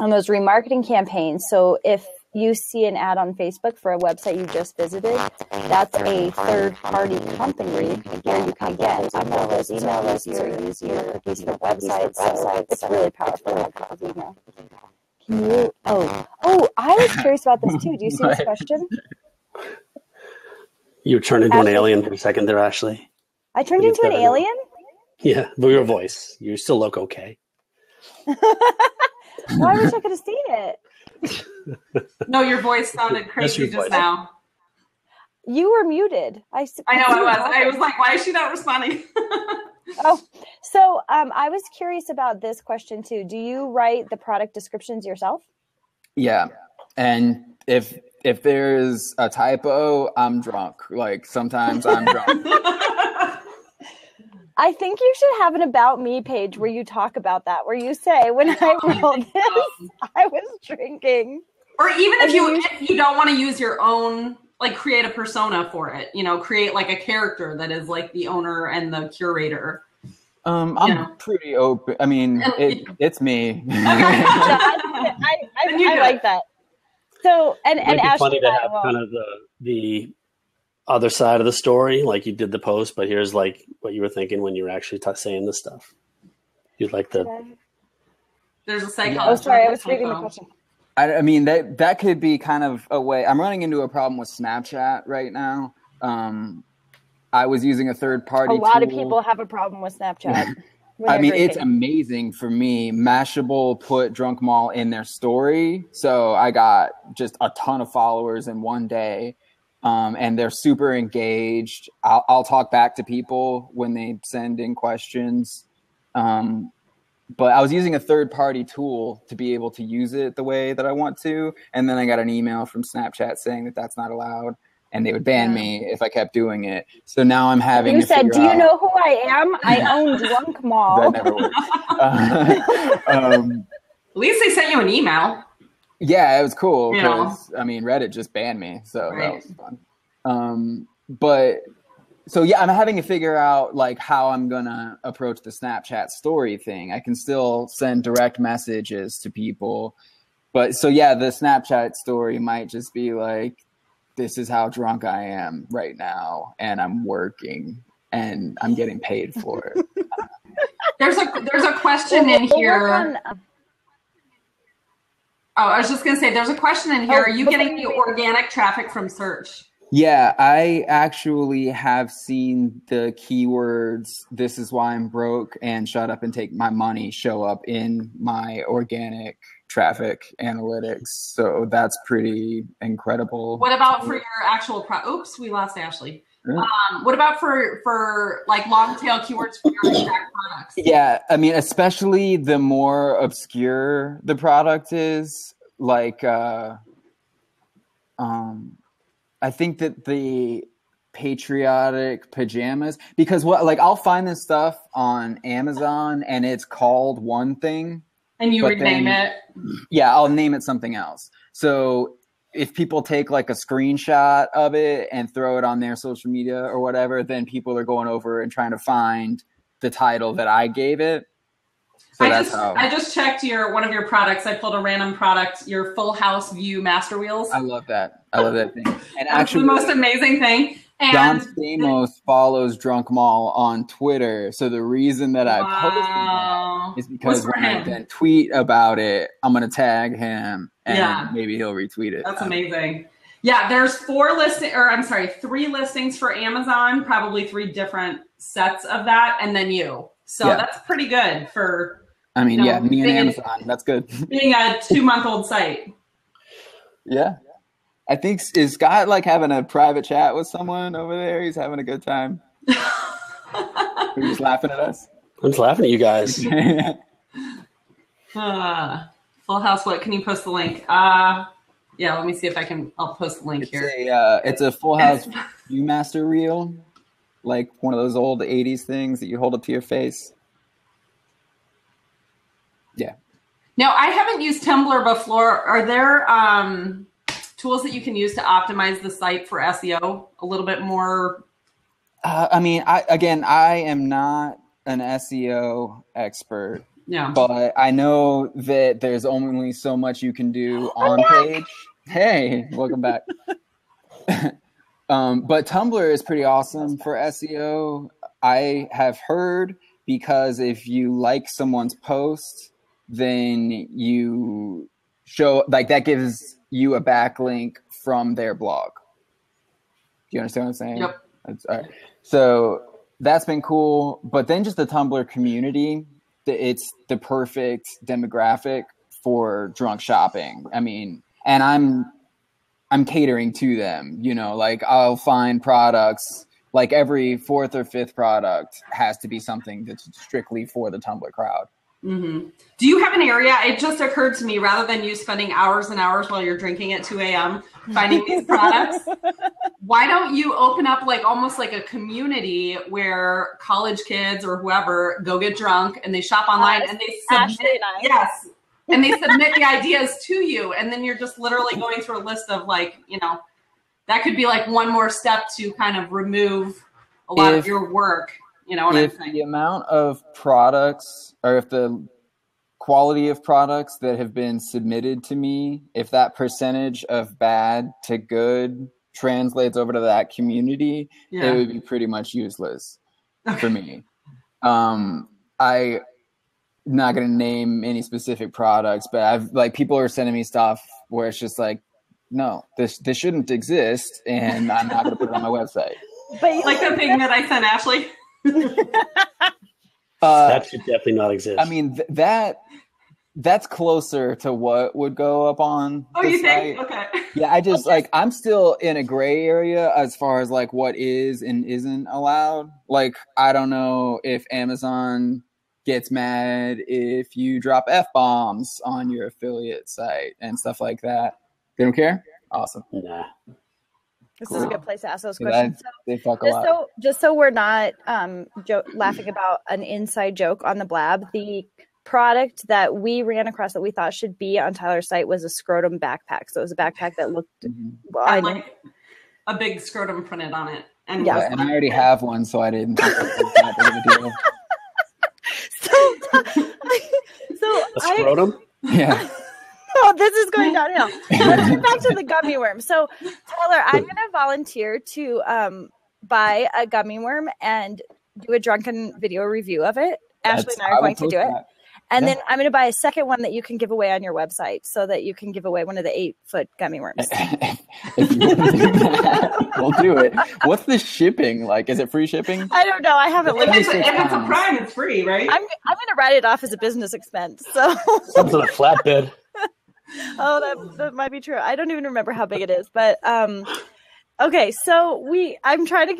those remarketing campaigns. So if you see an ad on Facebook for a website you just visited, that's a third-party company where you can get on those email lists or use your website. So it's really powerful. Email. Can you? Oh! I was curious about this too. Do you see this question? You turned into Ashley. An alien for a second there, Ashley. I turned into an alien? Yeah, but your voice. You still look okay. Well, I wish I could have seen it. No, your voice sounded crazy just now. You were muted. I know I was. I was like, why is she not responding? So I was curious about this question too. Do you write the product descriptions yourself? Yeah, and if there's a typo, I'm drunk. Like sometimes I'm drunk. I think you should have an About Me page where you talk about that, where you say, when I wrote this, I was drinking. Or even if you don't want to use your own, like create a persona for it, create like a character that is like the owner and the curator. I'm pretty open. I mean, it's me. I like that. So, and It'd be Ashley, funny to have kind of the other side of the story, like you did the post, but here's like what you were thinking when you were actually saying this stuff. You'd like to. There's a psychologist. Oh, sorry, I was reading the question. I mean that could be kind of a way. I'm running into a problem with Snapchat right now. I was using a third party. A lot of people have a problem with Snapchat. I mean, it's amazing for me. Mashable put drunkMall in their story, so I got just a ton of followers in one day. And they're super engaged. I'll talk back to people when they send in questions. But I was using a third-party tool to be able to use it the way that I want to. And then I got an email from Snapchat saying that that's not allowed. And they would ban me if I kept doing it. So now I'm having You to said, do you out, know who I am? I own drunkMall. That never worked. At least they sent you an email. Yeah, it was cool because I mean Reddit just banned me, so that was fun. But so yeah, I'm having to figure out like how I'm gonna approach the Snapchat story thing. I can still send direct messages to people, but so yeah, the Snapchat story might just be like, this is how drunk I am right now, and I'm working and I'm getting paid for it. There's a question in here. Oh, I was just going to say, there's a question in here. Are you getting the organic traffic from search? Yeah, I actually have seen the keywords, this is why I'm broke, and shut up and take my money show up in my organic traffic analytics. So that's pretty incredible. What about for your actual oops, we lost Ashley. What about for like long tail keywords for your exact products? Yeah, I mean, especially the more obscure the product is, like I think that the patriotic pajamas, because I'll find this stuff on Amazon and it's called one thing. And you rename it? Yeah, I'll name it something else. So if people take like a screenshot of it and throw it on their social media or whatever, then people are going over and trying to find the title that I gave it. So I just checked one of your products. I pulled a random product, your Full House View Master Wheels. I love that. I love that thing. And actually, the most amazing thing. And Don Stamos follows drunkMall on Twitter. So the reason that I posted that is because when I then tweet about it, I'm going to tag him and maybe he'll retweet it. That's amazing. Yeah, there's 3 listings for Amazon, probably 3 different sets of that, and then you. So that's pretty good for, me and Amazon. That's good. Being a 2-month-old site. Yeah. I think, is Scott like having a private chat with someone over there? He's having a good time. He's laughing at us. I'm just laughing at you guys. Full House, what? Can you post the link? Yeah, let me see if I'll post the link here. It's a Full House Viewmaster reel, like one of those old 80s things that you hold up to your face. Yeah. Now, I haven't used Tumblr before. Are there tools that you can use to optimize the site for SEO a little bit more? I mean, I am not an SEO expert, but I know that there's only so much you can do on page. Hey, welcome back. But Tumblr is pretty awesome for SEO. I have heard, because if you like someone's post, then you show, like, that gives you a backlink from their blog. Do you understand what I'm saying? Yep. That's, all right. So that's been cool. But then just the Tumblr community, it's the perfect demographic for drunk shopping. I mean, and I'm catering to them, you know, like I'll find products, like every fourth or fifth product has to be something that's strictly for the Tumblr crowd. Mm-hmm. Do you have an area? It just occurred to me, rather than you spending hours and hours while you're drinking at 2 a.m. finding these products, why don't you open up like almost like a community where college kids or whoever go get drunk and they shop online and they submit, and they submit the ideas to you, and then you're just literally going through a list of, like, you know, that could be like one more step to kind of remove a lot of your work. You know what I'm saying? If the amount of products, or if the quality of products that have been submitted to me, if that percentage of bad to good translates over to that community, it would be pretty much useless for me. I'm not going to name any specific products, but I've, like, people are sending me stuff where it's just like, no, this shouldn't exist, and I'm not going to put it on my website. But like the thing that I sent Ashley. That should definitely not exist. I mean, that's closer to what would go up on the you site. think? Okay. Yeah, I just like, I'm still in a gray area as far as like what is and isn't allowed. Like, I don't know if Amazon gets mad if you drop F-bombs on your affiliate site and stuff like that. They don't care? Awesome. Nah. This is a good place to ask those questions. They fuck a lot. Just so we're not laughing about an inside joke on the blab, the product that we ran across that we thought should be on Tyler's site was a scrotum backpack. So it was a backpack that looked like a big scrotum printed on it. And and I already have one, so I didn't think it was that big of a deal. So a scrotum? Yeah. Oh, this is going downhill. Let's get back to the gummy worm. So, Tyler, I'm going to volunteer to buy a gummy worm and do a drunken video review of it. Ashley and I are going to do it. And then I'm going to buy a second one that you can give away on your website, so that you can give away one of the 8-foot gummy worms. If you want to do that, we'll do it. What's the shipping like? Is it free shipping? I don't know. I haven't looked. If it's a Prime, it's free, right? I'm going to write it off as a business expense. So comes on a flatbed. Oh, that might be true. I don't even remember how big it is, but okay. So I'm trying,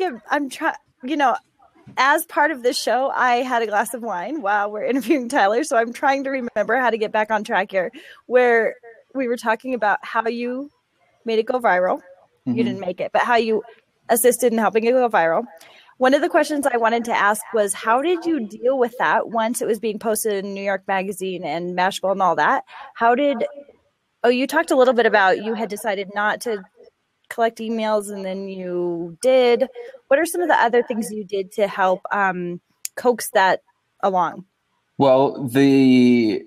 as part of this show, I had a glass of wine while we're interviewing Tyler. So I'm trying to remember how to get back on track here, where we were talking about how you made it go viral. Mm-hmm. You didn't make it, but how you assisted in helping it go viral. One of the questions I wanted to ask was, how did you deal with that once it was being posted in New York Magazine and Mashable and all that? You talked a little bit about you had decided not to collect emails, and then you did. What are some of the other things you did to help coax that along? Well, the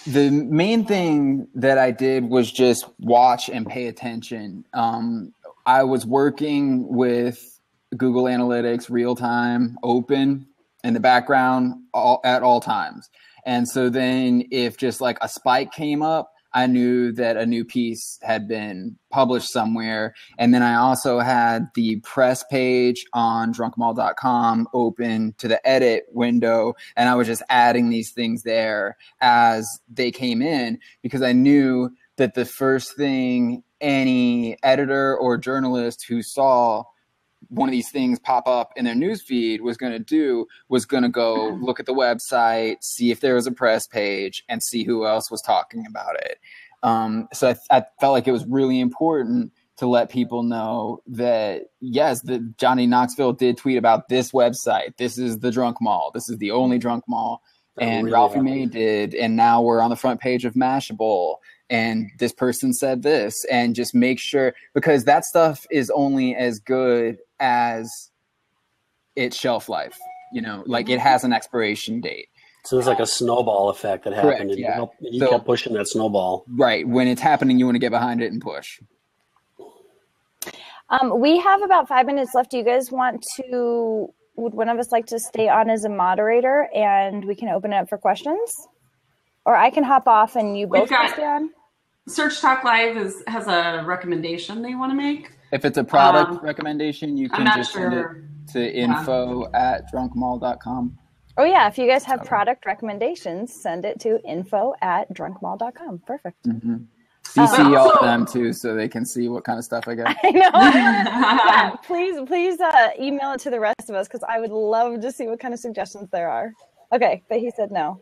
main thing that I did was just watch and pay attention. I was working with Google Analytics real time open in the background at all times. And so then if just like a spike came up, I knew that a new piece had been published somewhere. And then I also had the press page on drunkmall.com open to the edit window. And I was just adding these things there as they came in, because I knew that the first thing any editor or journalist who saw one of these things pop up in their newsfeed was going to go look at the website, see if there was a press page, and see who else was talking about it. So I felt like it was really important to let people know that, yes, the Johnny Knoxville did tweet about this website. This is the Drunk Mall. This is the only Drunk Mall. And really Ralphie May did. And now we're on the front page of Mashable. and this person said this, and just make sure, because that stuff is only as good as its shelf life, like it has an expiration date. So there's like a snowball effect that happened. Correct, And you kept pushing that snowball. Right. When it's happening, you want to get behind it and push. We have about 5 minutes left. Do you guys would one of us like to stay on as a moderator and we can open it up for questions? Or I can hop off and you both can stay on? Search Talk Live has a recommendation they want to make. If it's a product recommendation, you can just send it to info@drunkmall.com. Oh, yeah. If you guys have product recommendations, send it to info@drunkmall.com. Perfect. Mm-hmm. CC all of them too, so they can see what kind of stuff I got. I know. Yeah, please email it to the rest of us, because I would love to see what kind of suggestions there are. Okay, but he said no.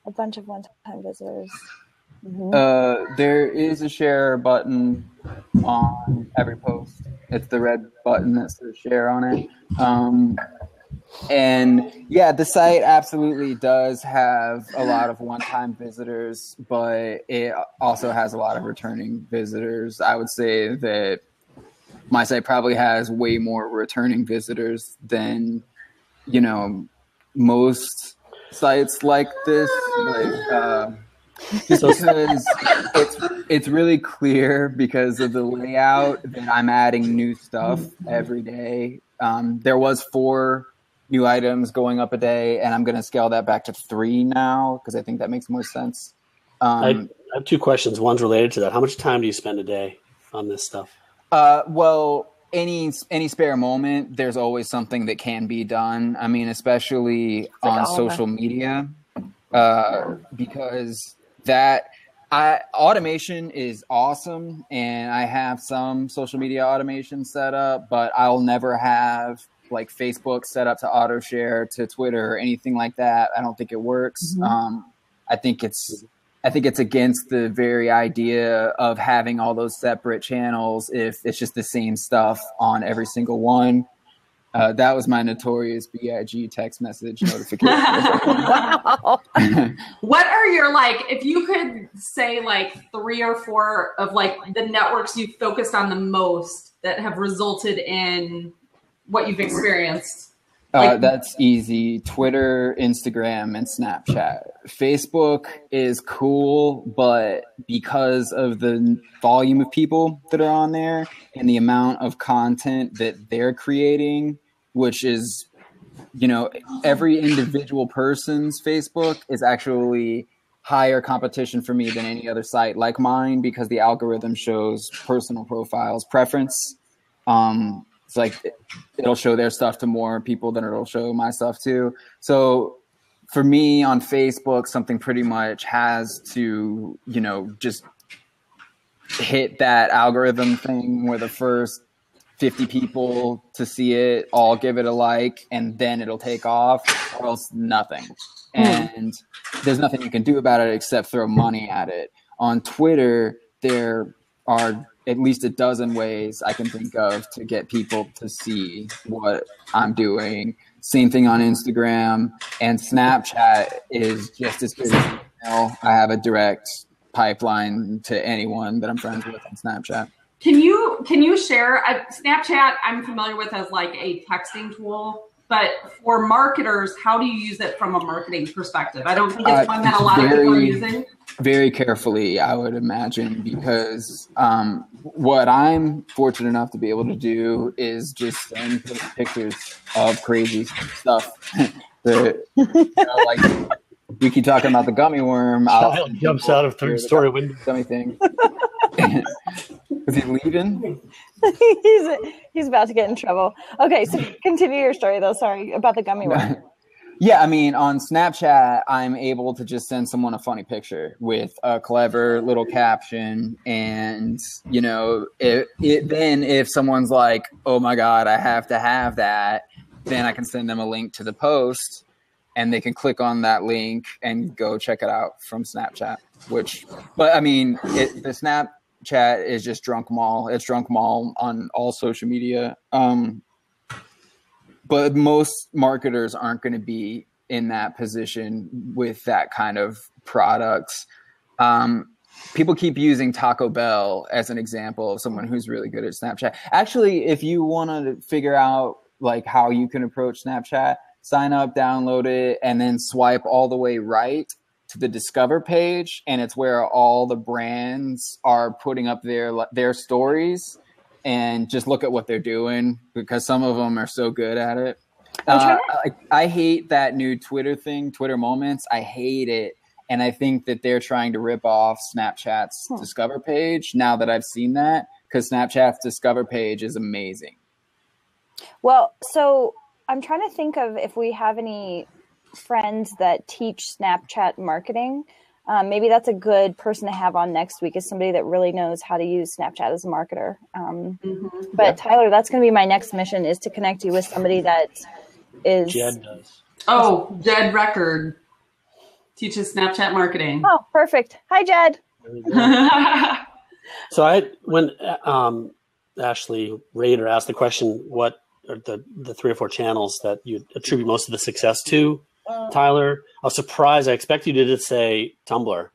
A bunch of one-time visitors. Mm-hmm. There is a share button on every post. It's the red button that says share on it. And yeah, the site absolutely does have a lot of one-time visitors, but it also has a lot of returning visitors. I would say that my site probably has way more returning visitors than, most sites like this. Just because it's really clear because of the layout that I'm adding new stuff every day. There was 4 new items going up a day, and I'm going to scale that back to 3 now because I think that makes more sense. I have 2 questions. One's related to that. How much time do you spend a day on this stuff? Well, any spare moment, there's always something that can be done. I mean, especially on social media, because automation is awesome, and I have some social media automation set up, but I'll never have like Facebook set up to auto share to Twitter or anything like that. I don't think it works. Mm-hmm. I think it's against the very idea of having all those separate channels if it's just the same stuff on every single one. That was my notorious BIG text message notification. Wow. What are your, if you could say 3 or 4 of the networks you've focused on the most that have resulted in what you've experienced? That's easy. Twitter, Instagram, and Snapchat. Facebook is cool, but because of the volume of people that are on there and the amount of content that they're creating, which is, every individual person's Facebook is actually higher competition for me than any other site like mine, because the algorithm shows personal profiles preference. It's it'll show their stuff to more people than it'll show my stuff to. So for me on Facebook, something pretty much has to, just hit that algorithm thing where the first 50 people to see it all give it a like, and then it'll take off, or else nothing. And there's nothing you can do about it except throw money at it. On Twitter, there are at least a dozen ways I can think of to get people to see what I'm doing. Same thing on Instagram, and Snapchat is just as good as email. I have a direct pipeline to anyone that I'm friends with on Snapchat. Can you share Snapchat? I'm familiar with as a texting tool, but for marketers, how do you use it from a marketing perspective? I don't think it's one that a lot of people are using. Very carefully, I would imagine, because what I'm fortunate enough to be able to do is just send pictures of crazy stuff. We keep talking about the gummy worm. Child jumps out of 3rd-story window. Gummy thing. Is he leaving? He's about to get in trouble. Okay, so continue your story, though. Sorry, about the gummy worm. Yeah, I mean, on Snapchat, I'm able to just send someone a funny picture with a clever little caption. And, if someone's like, oh my God, I have to have that, then I can send them a link to the post, and they can click on that link and go check it out from Snapchat. The Snapchat is just drunkMall. It's drunkMall on all social media. But most marketers aren't going to be in that position with that kind of product. people keep using Taco Bell as an example of someone who's really good at Snapchat. Actually, if you want to figure out like how you can approach Snapchat, sign up, download it, and then swipe all the way right to the Discover page, and it's where all the brands are putting up their stories, and just look at what they're doing, because some of them are so good at it. I hate that new Twitter thing, Twitter Moments. I hate it. And I think that they're trying to rip off Snapchat's Discover page now that I've seen that, because Snapchat's Discover page is amazing. Well, so I'm trying to think of if we have any friends that teach Snapchat marketing. Maybe that's a good person to have on next week, is somebody that really knows how to use Snapchat as a marketer. But Tyler, that's going to be my next mission, is to connect you with somebody that is. Jed does. Oh, Jed Record teaches Snapchat marketing. Oh, perfect. Hi, Jed. So when Ashley Rader asked the question, what are the 3 or 4 channels that you attribute most of the success to, Tyler, I was surprised. I expect you to say Tumblr.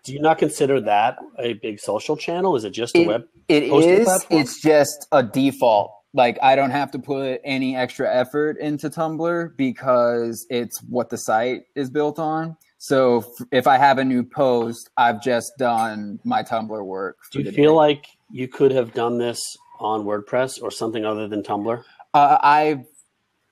Do you not consider that a big social channel? Is it just a web? It is. Platform? It's just a default. Like, I don't have to put any extra effort into Tumblr because it's what the site is built on. So if I have a new post, I've just done my Tumblr work. Do you feel like you could have done this on WordPress or something other than Tumblr?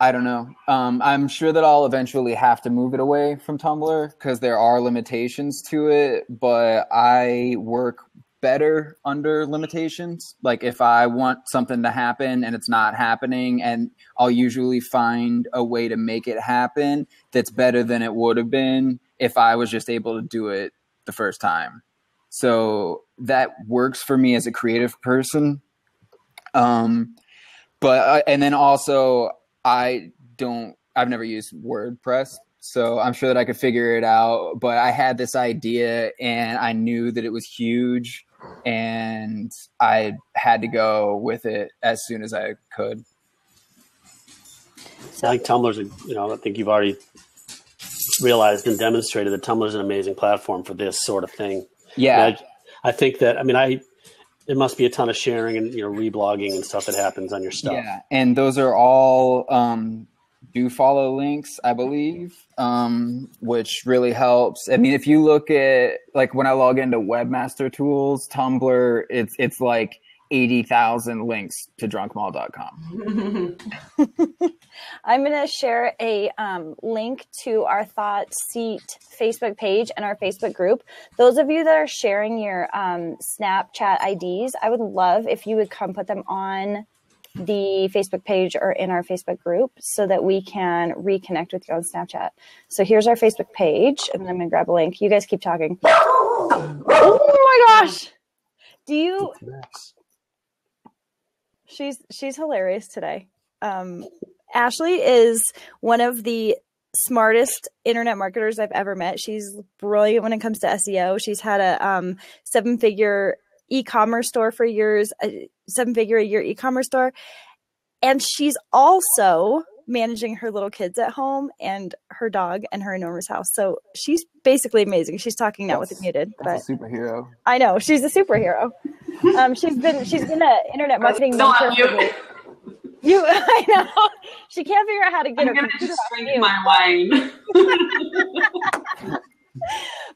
I don't know. I'm sure that I'll eventually have to move it away from Tumblr because there are limitations to it, but I work better under limitations. Like if I want something to happen and it's not happening, and I'll usually find a way to make it happen that's better than it would have been if I was just able to do it the first time. So that works for me as a creative person. And then also I've never used WordPress, so I'm sure that I could figure it out, but I had this idea and I knew that it was huge and I had to go with it as soon as I could. I think Tumblr's, I think you've already realized and demonstrated that Tumblr's an amazing platform for this sort of thing. Yeah. I think that, it must be a ton of sharing and reblogging and stuff that happens on your stuff. Yeah, and those are all do follow links, I believe, which really helps. I mean, if you look at like when I log into Webmaster Tools, Tumblr, it's like 80,000 links to drunkmall.com. I'm going to share a link to our Thought Seat Facebook page and our Facebook group. Those of you that are sharing your Snapchat IDs, I would love if you would come put them on the Facebook page or in our Facebook group so that we can reconnect with you on Snapchat. So here's our Facebook page, and then I'm going to grab a link. You guys keep talking. Oh my gosh. Do you... She's hilarious today. Ashley is one of the smartest internet marketers I've ever met. She's brilliant when it comes to SEO. She's had a 7-figure e-commerce store for years, a 7-figure a year e-commerce store. And she's also managing her little kids at home and her dog and her enormous house. So she's basically amazing. She's talking now with it muted. That's a superhero. I know. She's a superhero. She's been an internet marketing mentor for me. I know. She can't figure out how to get her computer off mute. My wine.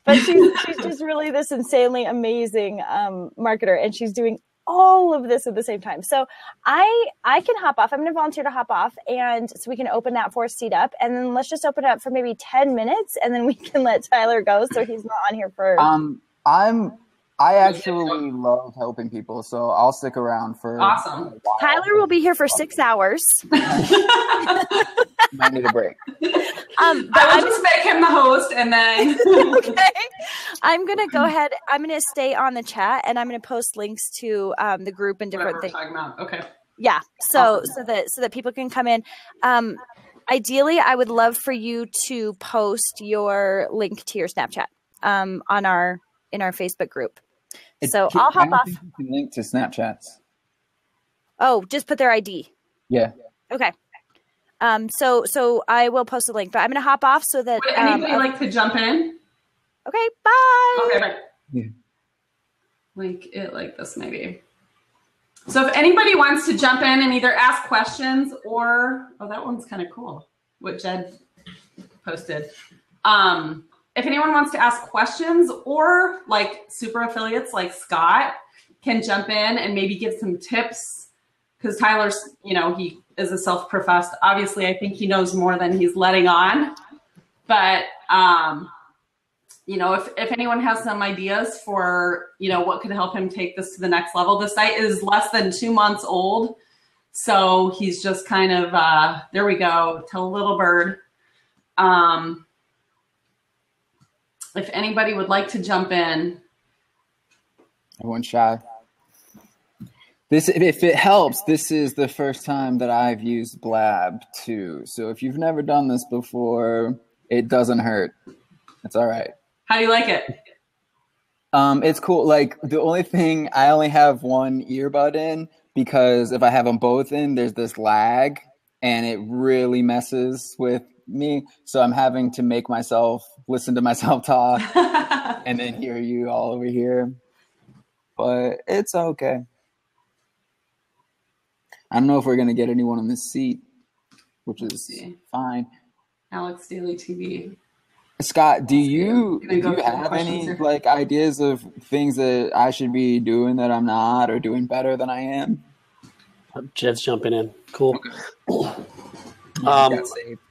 But she's just really this insanely amazing marketer, and she's doing all of this at the same time. So I can hop off. I'm going to volunteer to hop off, and so we can open that 4th seat up, and then let's just open it up for maybe 10 minutes, and then we can let Tyler go so he's not on here for. I actually love helping people, so I'll stick around for awesome. A while. Tyler will be here for 6 hours. Might need a break. I will just make him the host, and then okay. I'm gonna go ahead. I'm gonna stay on the chat, and I'm gonna post links to the group and different things. Talking about. Okay. Yeah. So that people can come in. Ideally, I would love for you to post your link to your Snapchat in our Facebook group. So I'll hop off. You can link to Snapchats. Oh, just put their ID. Yeah. Okay. So I will post a link, but I'm going to hop off so that. Would anybody like to jump in? Okay. Bye. Okay. Bye. Yeah. Link it like this, maybe. So if anybody wants to jump in and either ask questions or, oh, that one's kind of cool, what Jed posted. If anyone wants to ask questions or like super affiliates like Scott can jump in and maybe give some tips, because Tyler's, he is a self-professed, obviously I think he knows more than he's letting on, but if anyone has some ideas for, what could help him take this to the next level. The site is less than 2 months old. So he's just kind of, there we go, tell a little bird. If anybody would like to jump in. Everyone's shy. If it helps, this is the first time that I've used Blab too. So if you've never done this before, it doesn't hurt. It's all right. How do you like it? It's cool. Like the only thing, I only have one earbud in because if I have them both in, there's this lag and it really messes with me. So I'm having to make myself listen to myself talk and then hear you all over here. But it's okay. I don't know if we're going to get anyone on this seat, which is fine. Alex Daily TV. Scott, do you have any like ideas of things that I should be doing that I'm not, or doing better than I am? Jed's jumping in. Cool. Okay.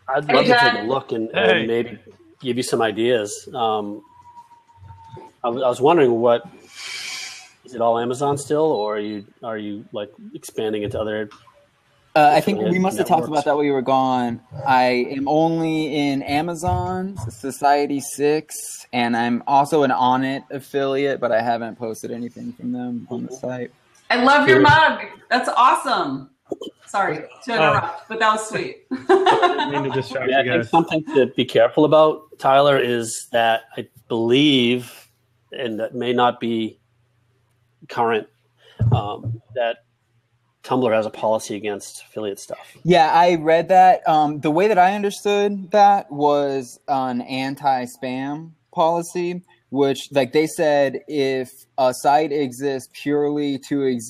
I'd love to take a look and maybe give you some ideas. I was wondering, is it all Amazon still, or are you like expanding into other? I think we must have talked about that while you were gone. I am only in Amazon, Society 6, and I'm also an Onnit affiliate, but I haven't posted anything from them on the site. I love your mug. That's awesome. Sorry to interrupt, but that was sweet. I mean to distract you I guys. think something to be careful about, Tyler, is that I believe, and that may not be current, that Tumblr has a policy against affiliate stuff. Yeah, I read that. The way that I understood that was an anti-spam policy, which, like they said, if a site exists purely to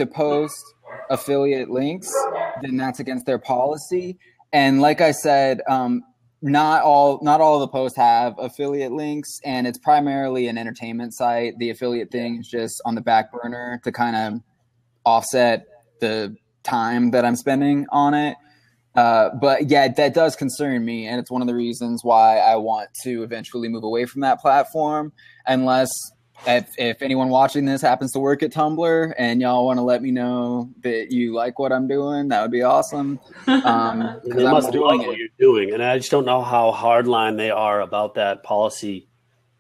post affiliate links, then that's against their policy. And like I said, not all of the posts have affiliate links, and it's primarily an entertainment site. The affiliate thing is just on the back burner to kind of offset the time that I'm spending on it. But yeah, that does concern me, and it's one of the reasons why I want to eventually move away from that platform, unless if anyone watching this happens to work at Tumblr and y'all want to let me know that you like what I'm doing, that would be awesome. They must like what you're doing, and I just don't know how hardline they are about that policy,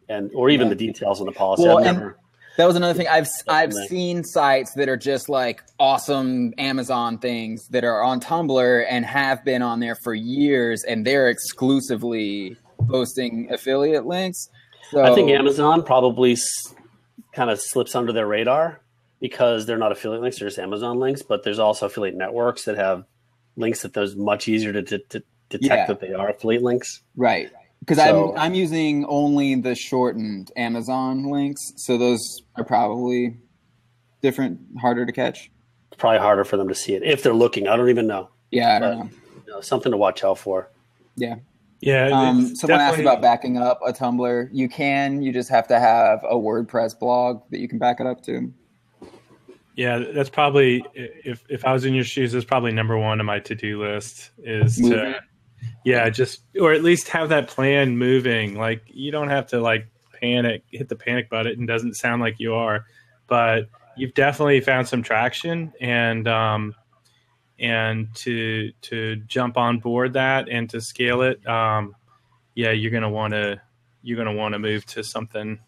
or even the details on the policy. Well, that was another thing. I've seen sites that are just like awesome Amazon things that are on Tumblr and have been on there for years, and they're exclusively posting affiliate links. So, I think Amazon probably kind of slips under their radar because they're not affiliate links; they're just Amazon links. But there's also affiliate networks that have links that there's much easier to detect that they are affiliate links. Right. Because I'm using only the shortened Amazon links, so those are probably different, harder to catch. It's probably harder for them to see it if they're looking. I don't even know. Yeah, I don't know. Something to watch out for. Yeah. Yeah. Someone asked about backing up a Tumblr. You just have to have a WordPress blog that you can back it up to. Yeah, that's probably, if I was in your shoes, that's probably number one on my to-do list is to, or at least have that plan moving. Like, you don't have to like hit the panic button. It doesn't sound like you are, but you've definitely found some traction, and to jump on board that and to scale it, you're gonna want to move to something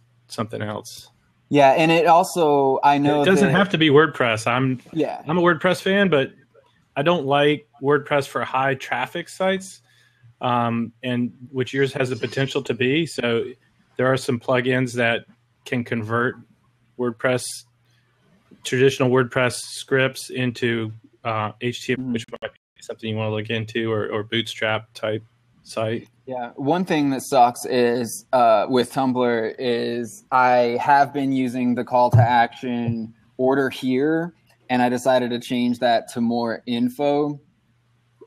else. Yeah, and it also, I know it doesn't have to be WordPress. I'm a WordPress fan, but I don't like WordPress for high traffic sites, and which yours has the potential to be. So there are some plugins that can convert traditional WordPress scripts into HTML, which might be something you want to look into, or Bootstrap type site. Yeah, one thing that sucks is with Tumblr is I have been using the call to action order here, and I decided to change that to more info.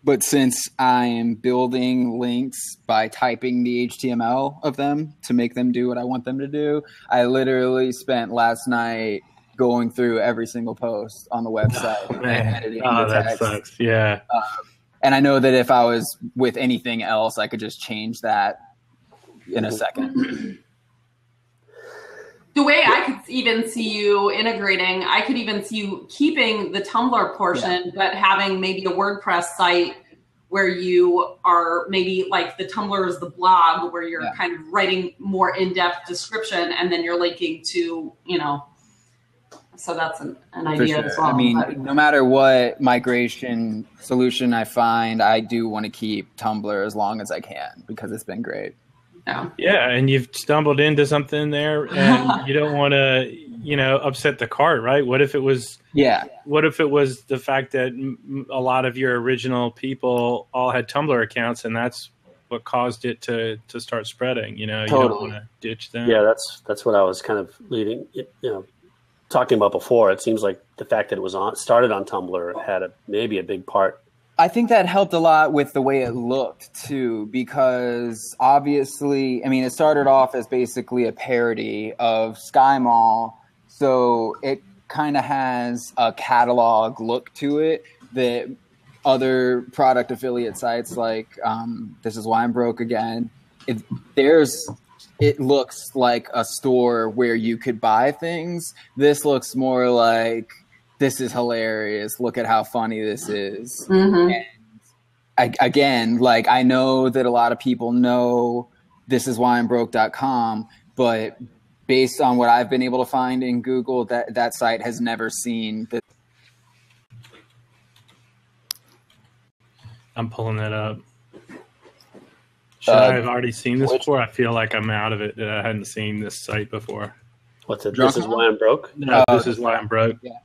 But since I am building links by typing the HTML of them to make them do what I want them to do, I literally spent last night going through every single post on the website and editing the text. That sucks. Yeah. And I know that if I was with anything else, I could just change that in a second. The way I could even see you integrating, I could even see you keeping the Tumblr portion, but having maybe a WordPress site where you are maybe like the Tumblr is the blog where you're kind of writing more in-depth description and then you're linking to, so that's an idea as well. I mean, no matter what migration solution I find, I do want to keep Tumblr as long as I can because it's been great. Yeah, and you've stumbled into something there, and you don't want to, upset the cart, right? What if it was? Yeah. What if it was the fact that a lot of your original people all had Tumblr accounts, and that's what caused it to start spreading? You don't want to ditch them. Yeah, that's what I was kind of talking about before. It seems like the fact that it was started on Tumblr had maybe a big part. I think that helped a lot with the way it looked too, because obviously, I mean, it started off as basically a parody of Sky Mall. So it kind of has a catalog look to it that other product affiliate sites like This Is Why I'm Broke Again. It looks like a store where you could buy things. This looks more like, this is hilarious. Look at how funny this is. Mm-hmm. And I know that a lot of people know thisiswhyimbroke.com, but based on what I've been able to find in Google, that site has never seen this. I'm pulling that up. Should I have already seen this before? I feel like I'm out of it, that I hadn't seen this site before. What's it? This Is Why I'm Broke? No, This Is Why I'm Broke. Yeah.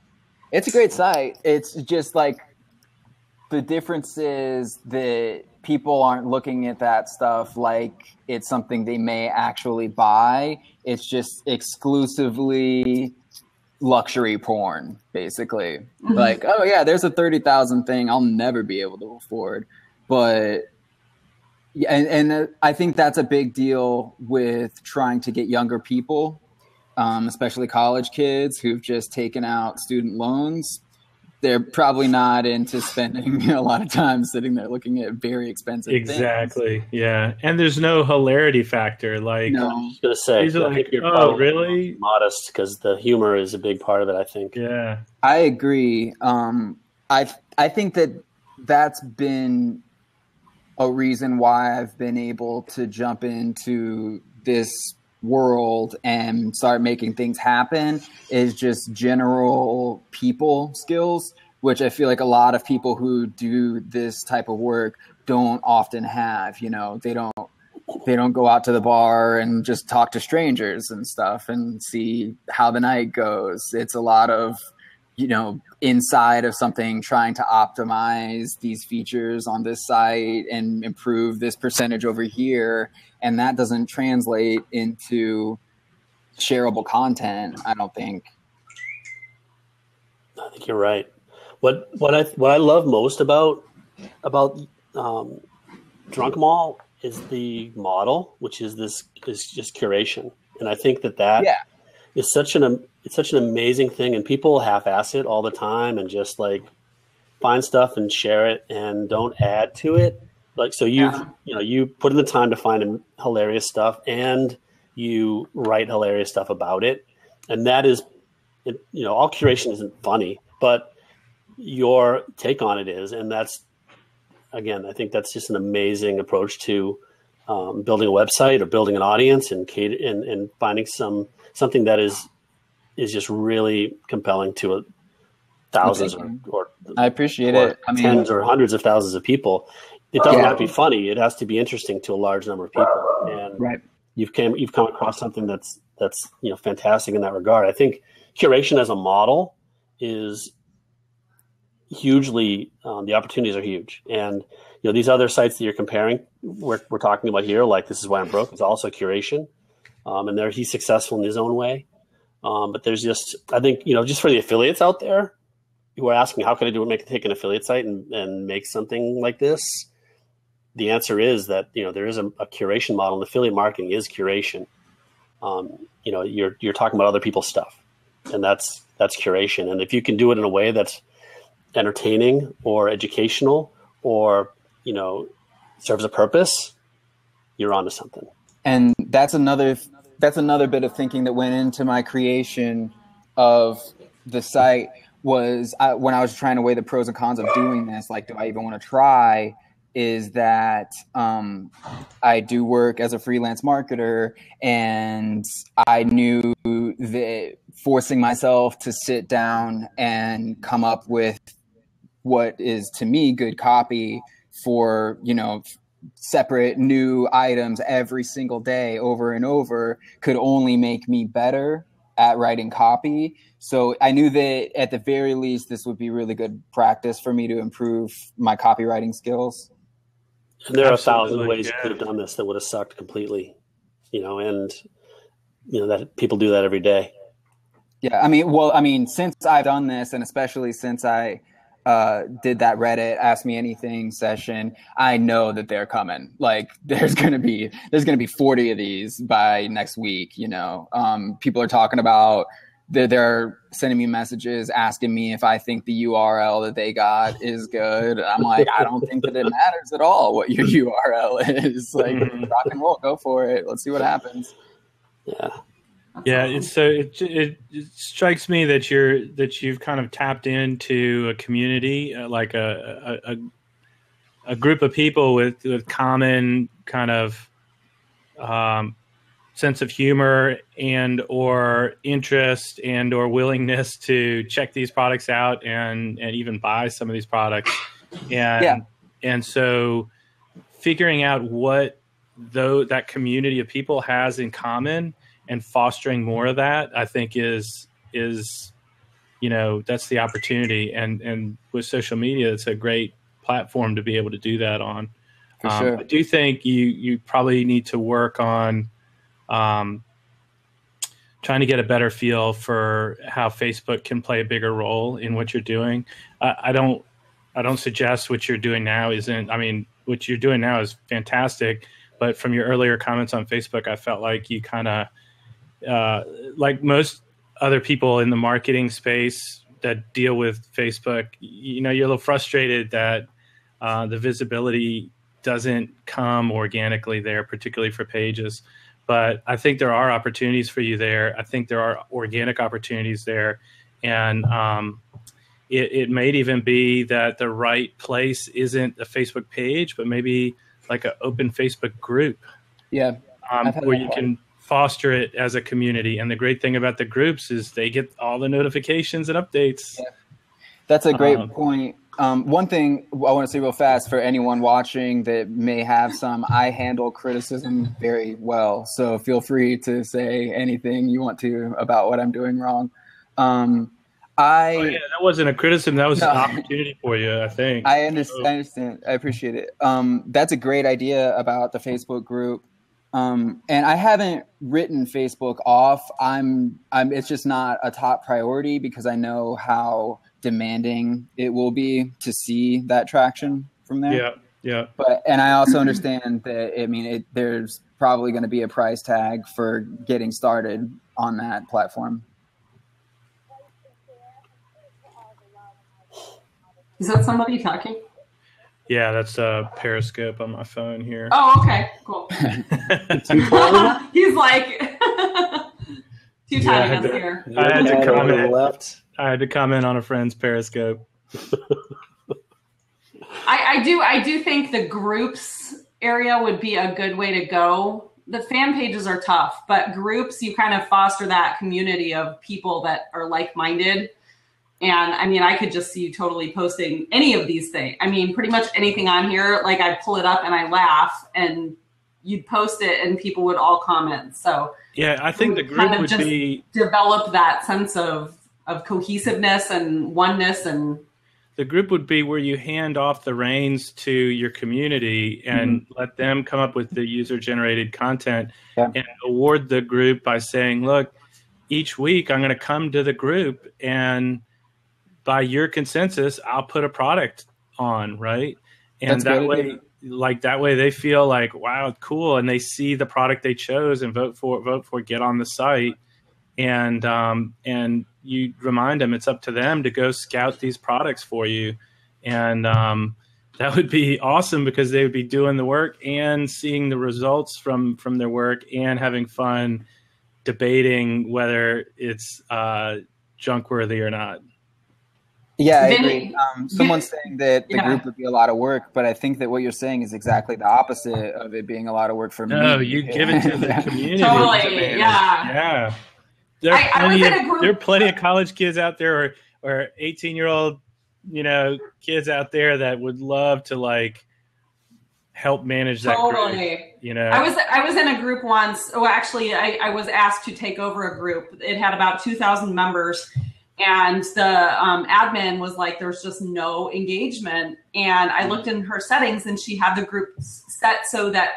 It's a great site. It's just like the difference is that people aren't looking at that stuff like it's something they may actually buy. It's just exclusively luxury porn, basically. Mm-hmm. Like, oh yeah, there's a 30,000 thing I'll never be able to afford. But and I think that's a big deal with trying to get younger people. Especially college kids who've just taken out student loans. They're probably not into spending a lot of time sitting there looking at very expensive things. Exactly, yeah. And there's no hilarity factor. Like, no. I was going to say, I think you're really modest because the humor is a big part of it, I think. Yeah. I agree. I think that's been a reason why I've been able to jump into this world and start making things happen is just general people skills, which I feel like a lot of people who do this type of work don't often have. They don't go out to the bar and just talk to strangers and stuff and see how the night goes. It's a lot of inside of something trying to optimize these features on this site and improve this percentage over here. And that doesn't translate into shareable content, I don't think. I think you're right. What I love most about drunkMall is the model, which is just curation. And I think that is such an amazing thing, and people half-ass it all the time and just like find stuff and share it and don't add to it. Like, so you put in the time to find hilarious stuff and you write hilarious stuff about it. And that is, all curation isn't funny, but your take on it is. And that's, again, I think that's just an amazing approach to building a website or building an audience and finding something that is just really compelling to thousands or I appreciate it. I mean, tens or hundreds of thousands of people. It doesn't have to be funny. It has to be interesting to a large number of people. And you've come across something that's fantastic in that regard. I think curation as a model is hugely the opportunities are huge, and these other sites that you're comparing, we're talking about here, like This Is Why I'm Broke, is also curation. And he's successful in his own way. But there's just, I think, just for the affiliates out there who are asking, how can I take an affiliate site and make something like this? The answer is that, there is a curation model, and affiliate marketing is curation. You're talking about other people's stuff, and that's curation. And if you can do it in a way that's entertaining or educational or, serves a purpose, you're onto something. And that's another bit of thinking that went into my creation of the site was when I was trying to weigh the pros and cons of doing this, like, do I even want to try, is that I do work as a freelance marketer, and I knew that forcing myself to sit down and come up with what is, to me, good copy for, separate new items every single day over and over could only make me better at writing copy. So I knew that at the very least, this would be really good practice for me to improve my copywriting skills. And there are 1,000 ways you could have done this that would have sucked completely, and that people do that every day. Yeah. Since I've done this, and especially since I did that Reddit Ask Me Anything session, I know that they're coming. Like, there's going to be 40 of these by next week. People are talking about, they're sending me messages asking me if I think the URL that they got is good. I'm like, I don't think that it matters at all what your URL is. Like, rock and roll, go for it. Let's see what happens. Yeah. Yeah, it strikes me that you've kind of tapped into a community, like a group of people with common kind of sense of humor and or interest and or willingness to check these products out and even buy some of these products, and so figuring out what that community of people has in common and fostering more of that, I think is that's the opportunity. And with social media, it's a great platform to be able to do that on. For sure. I do think you probably need to work on trying to get a better feel for how Facebook can play a bigger role in what you're doing. I don't suggest what you're doing now what you're doing now is fantastic, but from your earlier comments on Facebook, I felt like you kind of, like most other people in the marketing space that deal with Facebook, you're a little frustrated that the visibility doesn't come organically there, particularly for pages. But I think there are opportunities for you there. I think there are organic opportunities there. And it may even be that the right place isn't a Facebook page, but maybe like an open Facebook group. Yeah. Where you can foster it as a community. And the great thing about the groups is they get all the notifications and updates. Yeah. That's a great point. One thing I want to say real fast for anyone watching that may have I handle criticism very well. So feel free to say anything you want to about what I'm doing wrong. That wasn't a criticism. That was an opportunity for you, I think. I understand. I appreciate it. That's a great idea about the Facebook group. And I haven't written Facebook off. It's just not a top priority because I know how demanding it will be to see that traction from there. Yeah. And I also understand that, there's probably going to be a price tag for getting started on that platform. Is that somebody talking? Yeah, that's Periscope on my phone here. Oh, okay, cool. He's like too tiny us here. I had to comment. I had to comment on a friend's Periscope. I do think the groups area would be a good way to go. The fan pages are tough, but groups, you kind of foster that community of people that are like-minded. And I could just see you totally posting any of these things. Pretty much anything on here, like I pull it up and I laugh and you'd post it and people would all comment. So yeah, I think the group would be develop that sense of cohesiveness and oneness. And the group would be where you hand off the reins to your community and let them come up with the user-generated content and award the group by saying, look, each week I'm going to come to the group and by your consensus, I'll put a product on, right? And that way they feel like, wow, cool. And they see the product they chose and vote for, get on the site. And you remind them it's up to them to go scout these products for you. And that would be awesome because they would be doing the work and seeing the results from their work and having fun debating whether it's junk worthy or not. Yeah, I agree. Someone's saying that the group would be a lot of work, but I think that what you're saying is exactly the opposite of it being a lot of work for me. No, you give it to the community. Totally, yeah. There are plenty of college kids out there or 18-year-old, kids out there that would love to like help manage that group. I was in a group once. Oh, actually, I was asked to take over a group. It had about 2,000 members. And the admin was like, there's just no engagement. And I looked in her settings and she had the group set so that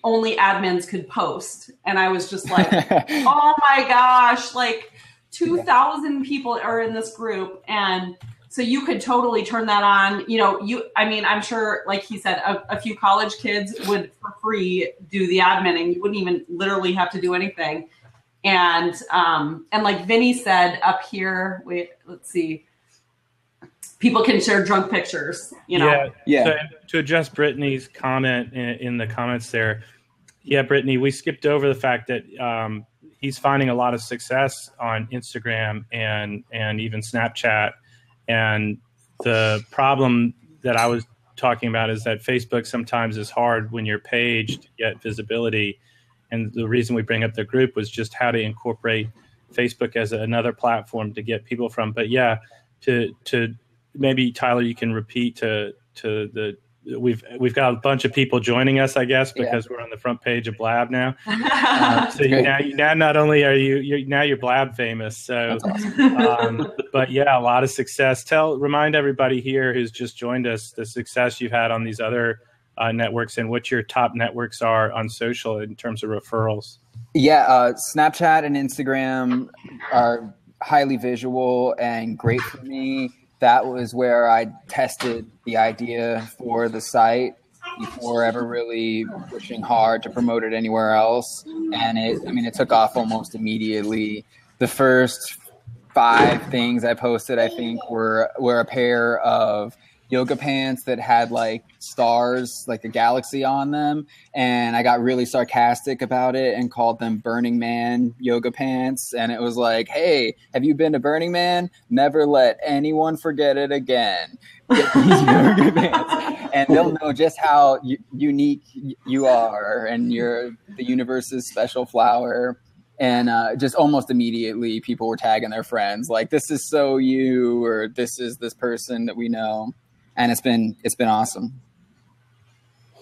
only admins could post. And I was just like, oh my gosh, like 2,000 people are in this group. And so you could totally turn that on. I'm sure, like he said, a few college kids would for free do the adminning. You wouldn't even literally have to do anything. And like Vinny said up here, let's see, people can share drunk pictures, Yeah. So to address Brittany's comment in the comments there, Brittany, we skipped over the fact that he's finding a lot of success on Instagram and even Snapchat. And the problem that I was talking about is that Facebook sometimes is hard when you're paged to get visibility. And the reason we bring up the group was just how to incorporate Facebook as another platform to get people from. But to maybe Tyler, you can repeat to the we've got a bunch of people joining us, I guess, because we're on the front page of Blab now. So now not only are you're Blab famous. So, but a lot of success. Remind everybody here who's just joined us the success you've had on these other networks and what your top networks are on social in terms of referrals. Snapchat and Instagram are highly visual and great for me. That was where I tested the idea for the site before ever really pushing hard to promote it anywhere else. And it took off almost immediately. The first 5 things I posted, I think, were a pair of yoga pants that had like stars, like a galaxy on them. And I got really sarcastic about it and called them Burning Man yoga pants. And it was like, hey, have you been to Burning Man? Never let anyone forget it again. Get these yoga pants. And they'll know just how unique you are and you're the universe's special flower. And just almost immediately people were tagging their friends like, this is so you, or this is this person that we know. And it's been awesome.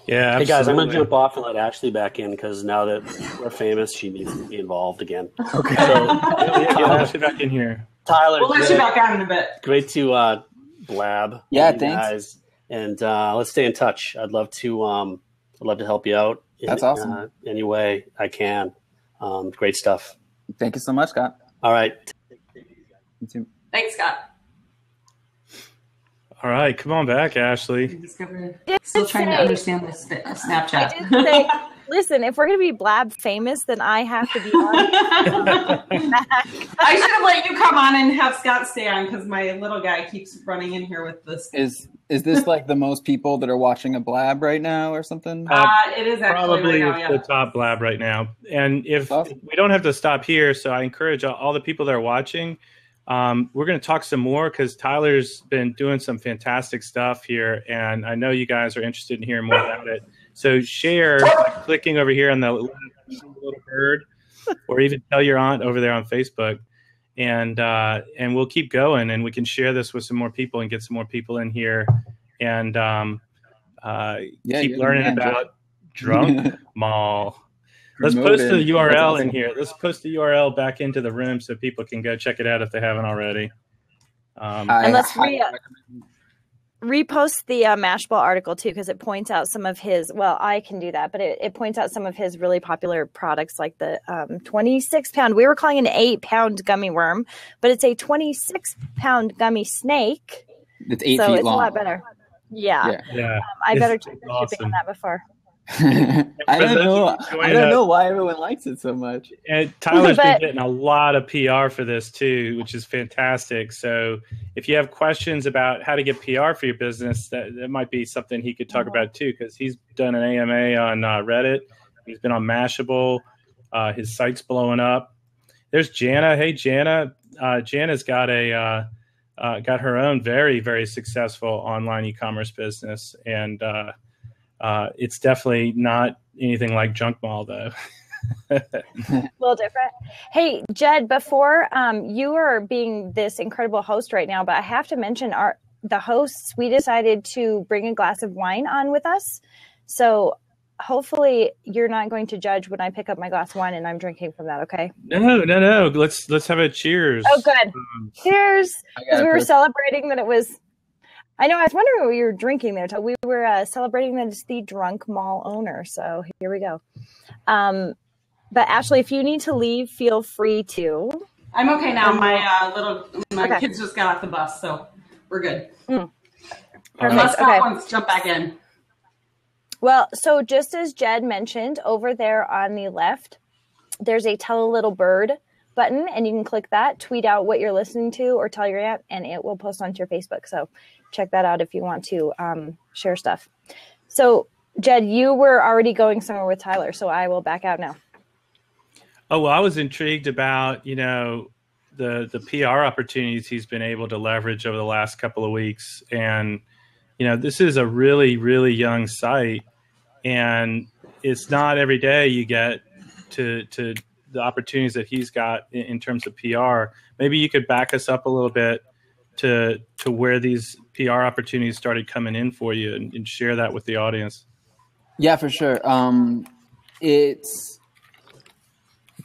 Yeah, absolutely. Hey guys, I'm going to jump off and let Ashley back in because now that we're famous, she needs to be involved again. Okay. So, Ashley back in here. Tyler, we'll let you back on in a bit. Great to blab. Yeah, thanks. Guys. And let's stay in touch. I'd love to help you out. That's awesome. Any way I can. Great stuff. Thank you so much, Scott. All right. You too. Thanks, Scott. All right, come on back, Ashley. Still trying to understand this Snapchat. I did say, listen, if we're going to be Blab famous, then I have to be on. I should have let you come on and have Scott stay on because my little guy keeps running in here with this. Is this like the most people that are watching a Blab right now or something? It is actually probably right now, the top Blab right now. And if we don't have to stop here, so I encourage all the people that are watching. We're going to talk some more because Tyler's been doing some fantastic stuff here, and I know you guys are interested in hearing more about it. So share by clicking over here on the little bird, or even tell your aunt over there on Facebook, and we'll keep going, and we can share this with some more people and get some more people in here, and keep learning about drunkMall. Let's post the URL awesome. in here. Let's post the URL back into the room so people can go check it out if they haven't already. And let's repost the Mashable article too, because it points out some of his, well, I can do that, but it points out some of his really popular products, like the 26-pound, we were calling it an 8-pound gummy worm, but it's a 26-pound gummy snake. It's 8 so feet it's long. a lot better. Yeah. I better check the shipping on that before. I don't know why everyone likes it so much. And Tyler's been getting a lot of PR for this too, which is fantastic. So if you have questions about how to get PR for your business, that might be something he could talk about too, because he's done an AMA on Reddit. He's been on Mashable. His site's blowing up. There's Jana. Hey, Jana. Jana's got got her own very, very successful online e-commerce business, and it's definitely not anything like drunkMall, though. A little different. Hey, Jed, before you are being this incredible host right now, but I have to mention the hosts, we decided to bring a glass of wine on with us. So hopefully you're not going to judge when I pick up my glass of wine and I'm drinking from that, okay? No. Let's have a cheers. Oh, good. Cheers. Because we were celebrating that it was... I know. I was wondering what you were drinking there. We were celebrating that it's the drunkMall owner. So here we go. But Ashley, if you need to leave, feel free to. I'm okay now. My kids just got off the bus, so we're good. Unless Scott wants to jump back in. Well, so just as Jed mentioned, over there on the left, there's a Tell a Little Bird button, and you can click that, tweet out what you're listening to, or tell your aunt, and it will post onto your Facebook. So check that out if you want to share stuff. So, Jed, you were already going somewhere with Tyler, so I will back out now. Oh, well, I was intrigued about, the PR opportunities he's been able to leverage over the last couple of weeks. And, this is a really, really young site, and it's not every day you get to the opportunities that he's got in terms of PR. Maybe you could back us up a little bit to where these PR opportunities started coming in for you and share that with the audience. Yeah, for sure.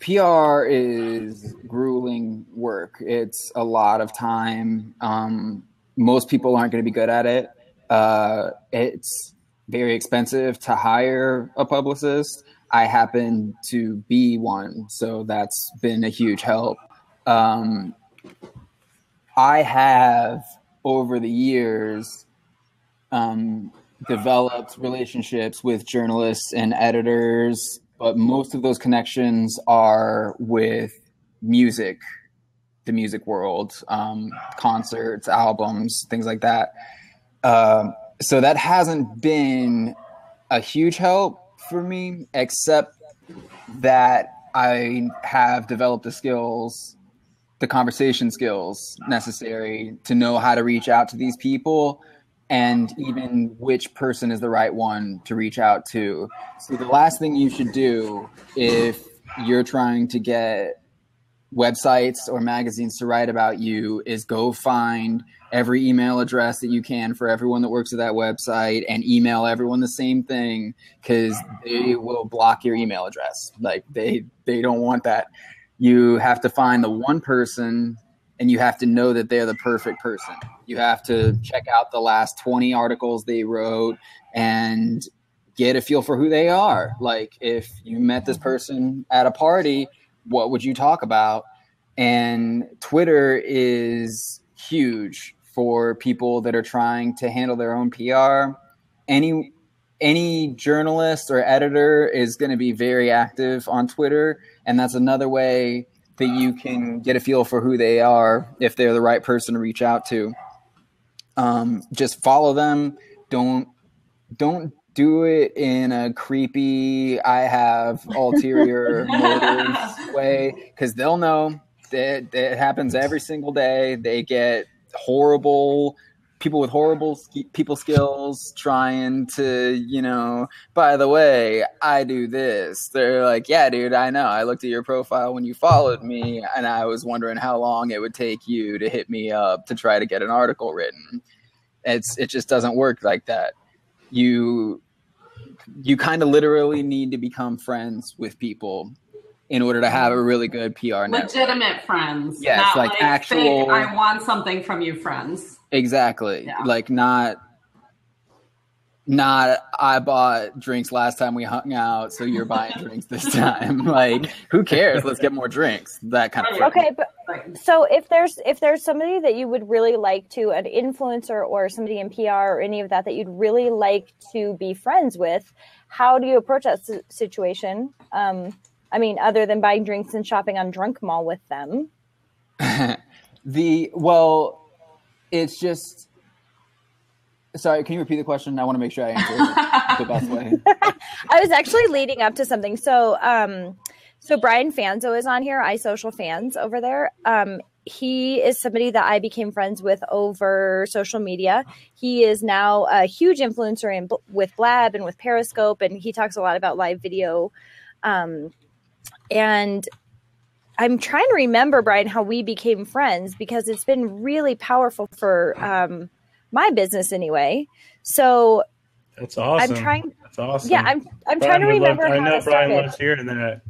PR is grueling work. It's a lot of time. Most people aren't going to be good at it. It's very expensive to hire a publicist. I happen to be one, so that's been a huge help. I have, over the years, developed relationships with journalists and editors, but most of those connections are with music, the music world, concerts, albums, things like that. So that hasn't been a huge help for me, except that I have developed the conversation skills necessary to know how to reach out to these people, and even which person is the right one to reach out to. So the last thing you should do if you're trying to get websites or magazines to write about you is go find every email address that you can for everyone that works at that website and email everyone the same thing, because they will block your email address. Like they don't want that. You have to find the one person, and you have to know that they're the perfect person. You have to check out the last 20 articles they wrote and get a feel for who they are. Like if you met this person at a party, what would you talk about? And Twitter is huge for people that are trying to handle their own PR. Any journalist or editor is going to be very active on Twitter, and that's another way that you can get a feel for who they are if they're the right person to reach out to. Just follow them. Don't do it in a creepy, I have ulterior motives way, because they'll know that it happens every single day. They get people with horrible people skills trying to, by the way, I do this. They're like, yeah, dude, I know. I looked at your profile when you followed me, and I was wondering how long it would take you to hit me up to try to get an article written. It just doesn't work like that. You kind of literally need to become friends with people in order to have a really good PR network. Legitimate friends. Yes, not like actual. fake, I want something from you friends. Exactly. Yeah. Like not I bought drinks last time we hung out, so you're buying drinks this time. Like, who cares? Let's get more drinks. That kind of thing. Okay, but so if there's somebody that you would really like to, an influencer or somebody in PR or any of that you'd really like to be friends with, how do you approach that situation? I mean, other than buying drinks and shopping on drunkMall with them. It's just. Sorry, can you repeat the question? I want to make sure I answer it the best way. I was actually leading up to something. So Brian Fanzo is on here, iSocial Fans over there. He is somebody that I became friends with over social media. He is now a huge influencer with Blab and with Periscope, and he talks a lot about live video. And I'm trying to remember, Brian, how we became friends, because it's been really powerful for my business anyway. So that's awesome. That's awesome. Yeah, I'm trying to remember how I know it Brian started. loves hearing that.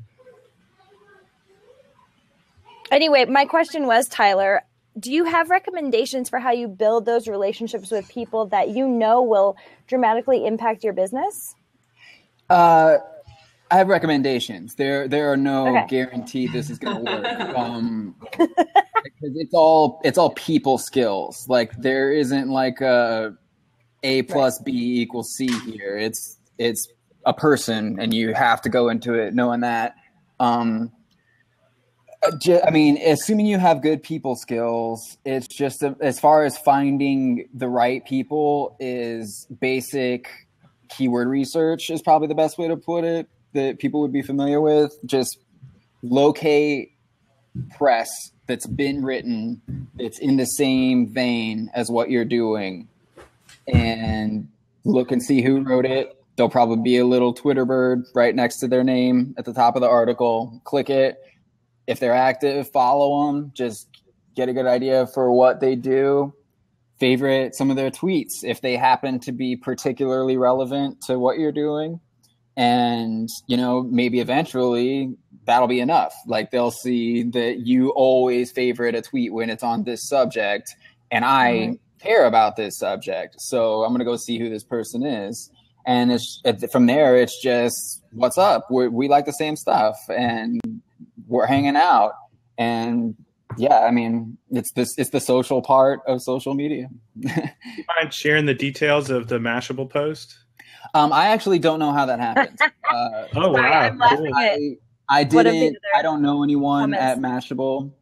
Anyway, my question was, Tyler, do you have recommendations for how you build those relationships with people that you know will dramatically impact your business? I have recommendations. There are no guarantee this is going to work. Because it's all people skills. Like, there isn't like A plus B equals C here. It's a person, and you have to go into it knowing that. I mean, assuming you have good people skills, it's just as far as finding the right people is basic keyword research is probably the best way to put it that people would be familiar with. Just locate press that's been written, that's in the same vein as what you're doing, and look and see who wrote it. There'll probably be a little Twitter bird right next to their name at the top of the article. Click it. If they're active, follow them. Just get a good idea for what they do. Favorite some of their tweets if they happen to be particularly relevant to what you're doing. And, maybe eventually that'll be enough. Like, they'll see that you always favorite a tweet when it's on this subject, and I care about this subject. So I'm going to go see who this person is. And from there, it's just, what's up? We like the same stuff, and we're hanging out. And yeah, I mean, it's the social part of social media. Do you mind sharing the details of the Mashable post? I actually don't know how that happened. Oh, wow. Cool. I didn't. I don't know anyone at Mashable.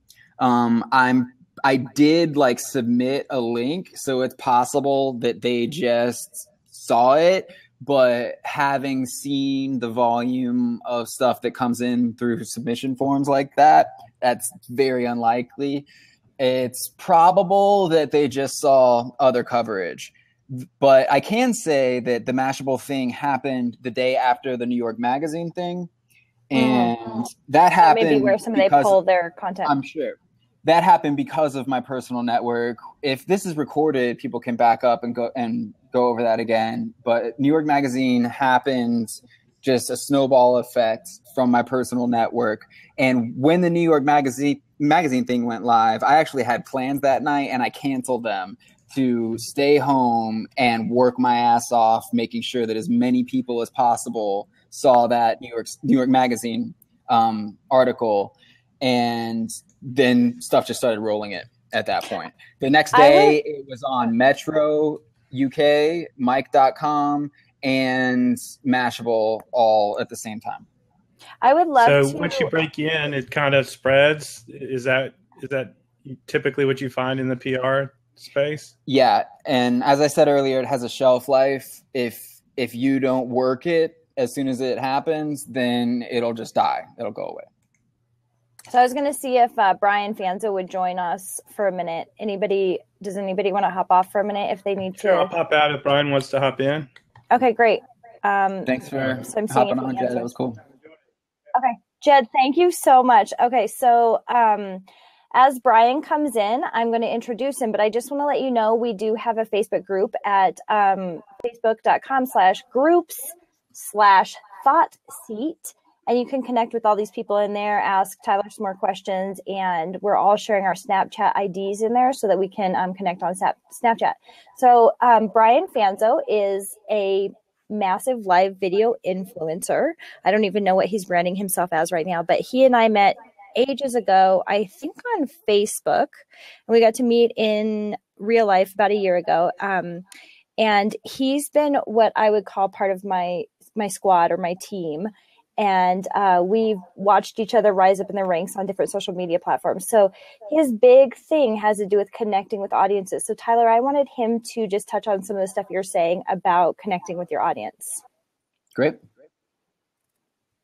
I did submit a link, so it's possible that they just saw it. But having seen the volume of stuff that comes in through submission forms like that, that's very unlikely. It's probable that they just saw other coverage. But I can say that the Mashable thing happened the day after the New York Magazine thing. And that happened maybe where somebody pulled their content. I'm sure. That happened because of my personal network. If this is recorded, people can back up and go over that again. But New York Magazine happened just a snowball effect from my personal network. And when the New York Magazine thing went live, I actually had plans that night, and I canceled them to stay home and work my ass off, making sure that as many people as possible saw that New York Magazine article. And then stuff just started rolling it at that point. The next day, it was on Metro UK, Mike.com, and Mashable all at the same time. I would love to. So once you break in, it kind of spreads. Is that typically what you find in the PR space? Yeah, and as I said earlier, it has a shelf life. If you don't work it as soon as it happens, then it'll just die. It'll go away. So I was going to see if Brian Fanzo would join us for a minute. Does anybody want to hop off for a minute if they need to? Sure, I'll pop out if Brian wants to hop in. Okay, great. Thanks for hopping on, Jed. That was cool. Okay, Jed, thank you so much. Okay, so as Brian comes in, I'm going to introduce him, but I just want to let you know we do have a Facebook group at facebook.com/groups/thoughtseat. And you can connect with all these people in there, ask Tyler some more questions, and we're all sharing our Snapchat IDs in there so that we can connect on Snapchat. So Brian Fanzo is a massive live video influencer. I don't even know what he's branding himself as right now, but he and I met ages ago, I think on Facebook, and we got to meet in real life about a year ago. And he's been what I would call part of my squad or my team. And we've watched each other rise up in the ranks on different social media platforms. So his big thing has to do with connecting with audiences. So Tyler, I wanted him to just touch on some of the stuff you're saying about connecting with your audience. Great.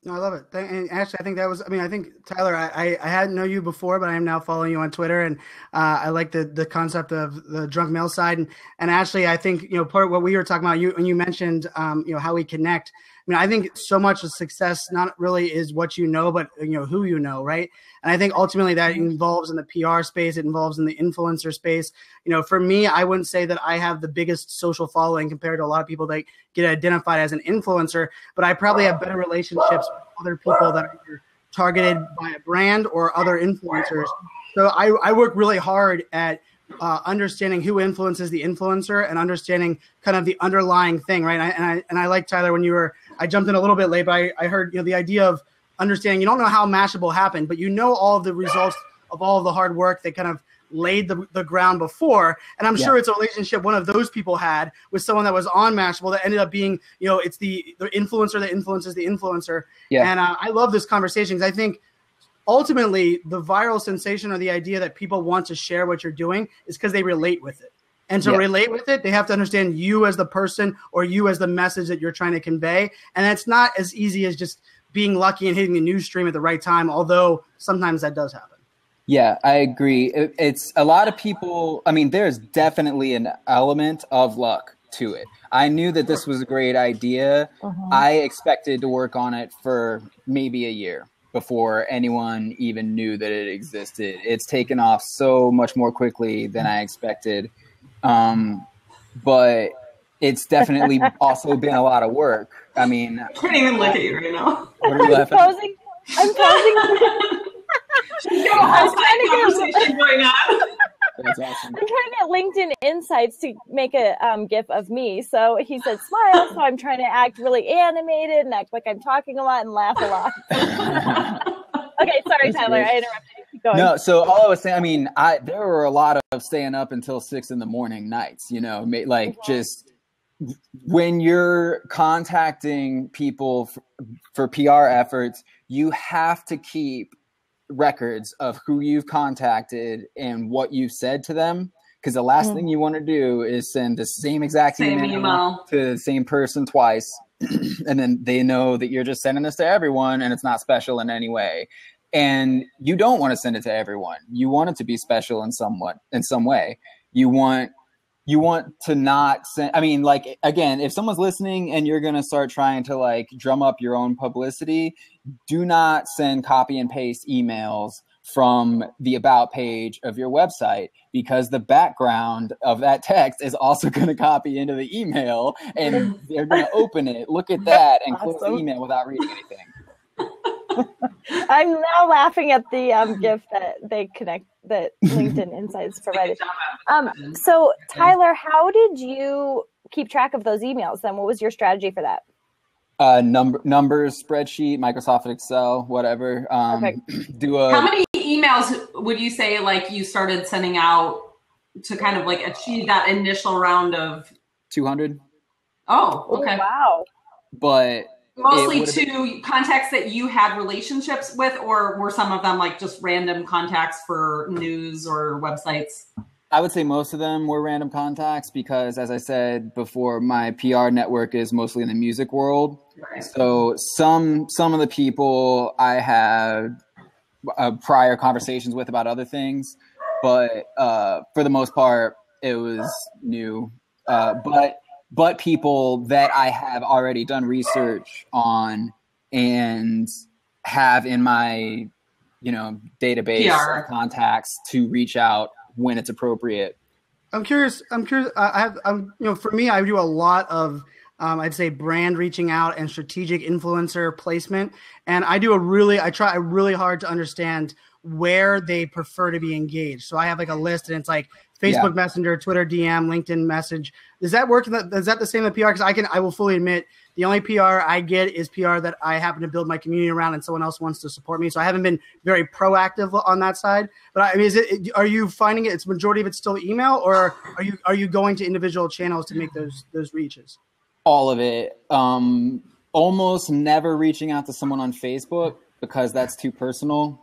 No, I love it. And actually, I think that was, I think, Tyler, I hadn't known you before, but I am now following you on Twitter. And I like the concept of the drunkMall side. And actually, I think, part of what we were talking about, when you mentioned, how we connect. I think so much of success not really is what you know, but who you know, right? And I think ultimately that involves in the PR space, it involves in the influencer space. For me, I wouldn't say that I have the biggest social following compared to a lot of people that get identified as an influencer, but I probably have better relationships with other people that are either targeted by a brand or other influencers. So I work really hard at understanding who influences the influencer and understanding kind of the underlying thing, right? And I like, Tyler, when I jumped in a little bit late, but I heard the idea of understanding you don't know how Mashable happened, but all of the results of all of the hard work that kind of laid the ground before. And I'm sure it's a relationship one of those people had with someone that was on Mashable that ended up being, it's the influencer that influences the influencer. Yeah. And I love this conversation because I think ultimately the viral sensation or the idea that people want to share what you're doing is because they relate with it. And to relate with it, they have to understand you as the person or you as the message that you're trying to convey. And that's not as easy as just being lucky and hitting the news stream at the right time, although sometimes that does happen. Yeah, I agree. It's a lot of people. There's definitely an element of luck to it. I knew that this was a great idea. I expected to work on it for maybe a year before anyone even knew that it existed. It's taken off so much more quickly than I expected. But it's definitely also been a lot of work. I can't even look at you right now. What are you laughing at? I'm posing. She's got a whole side conversation going on. That's awesome. I'm trying to get LinkedIn Insights to make a GIF of me. So he said smile. So I'm trying to act really animated and act like I'm talking a lot and laugh a lot. Okay, sorry, That's Tyler. great. I interrupted you. Keep going. No, so all I was saying, there were a lot of staying up until 6 a.m. nights, just when you're contacting people for PR efforts, you have to keep records of who you've contacted and what you've said to them. Because the last thing you want to do is send the same exact email to the same person twice. And then they know that you're just sending this to everyone and it's not special in any way. And you don't want to send it to everyone. You want it to be special in some way. You want to not send, again, if someone's listening and you're going to start trying to drum up your own publicity, do not send copy and paste emails from the about page of your website, because the background of that text is also going to copy into the email and they're going to open it, look at that, and close the email without reading anything. I'm now laughing at the GIF that LinkedIn Insights provided. So Tyler, how did you keep track of those emails then? What was your strategy for that? Numbers, spreadsheet, Microsoft Excel, whatever. How many emails would you say you started sending out to kind of achieve that initial round of 200? Oh, okay. Oh, wow. But mostly to contacts that you had relationships with, or were some of them just random contacts for news or websites? I would say most of them were random contacts because, as I said before, my PR network is mostly in the music world. Right. So some of the people I had prior conversations with about other things, but for the most part, it was new. But people that I have already done research on and have in my, database of contacts to reach out when it's appropriate. I'm curious. For me, I do a lot of I'd say brand reaching out and strategic influencer placement. And I try really hard to understand where they prefer to be engaged. So I have like a list, and it's like Facebook Messenger, Twitter DM, LinkedIn message. Does that work? Is that the same with PR? Because I will fully admit the only PR I get is PR that I happen to build my community around and someone else wants to support me. So I haven't been very proactive on that side. But I mean, are you finding it's majority of it's still email, or are you going to individual channels to make those reaches? All of it. Almost never reaching out to someone on Facebook because that's too personal.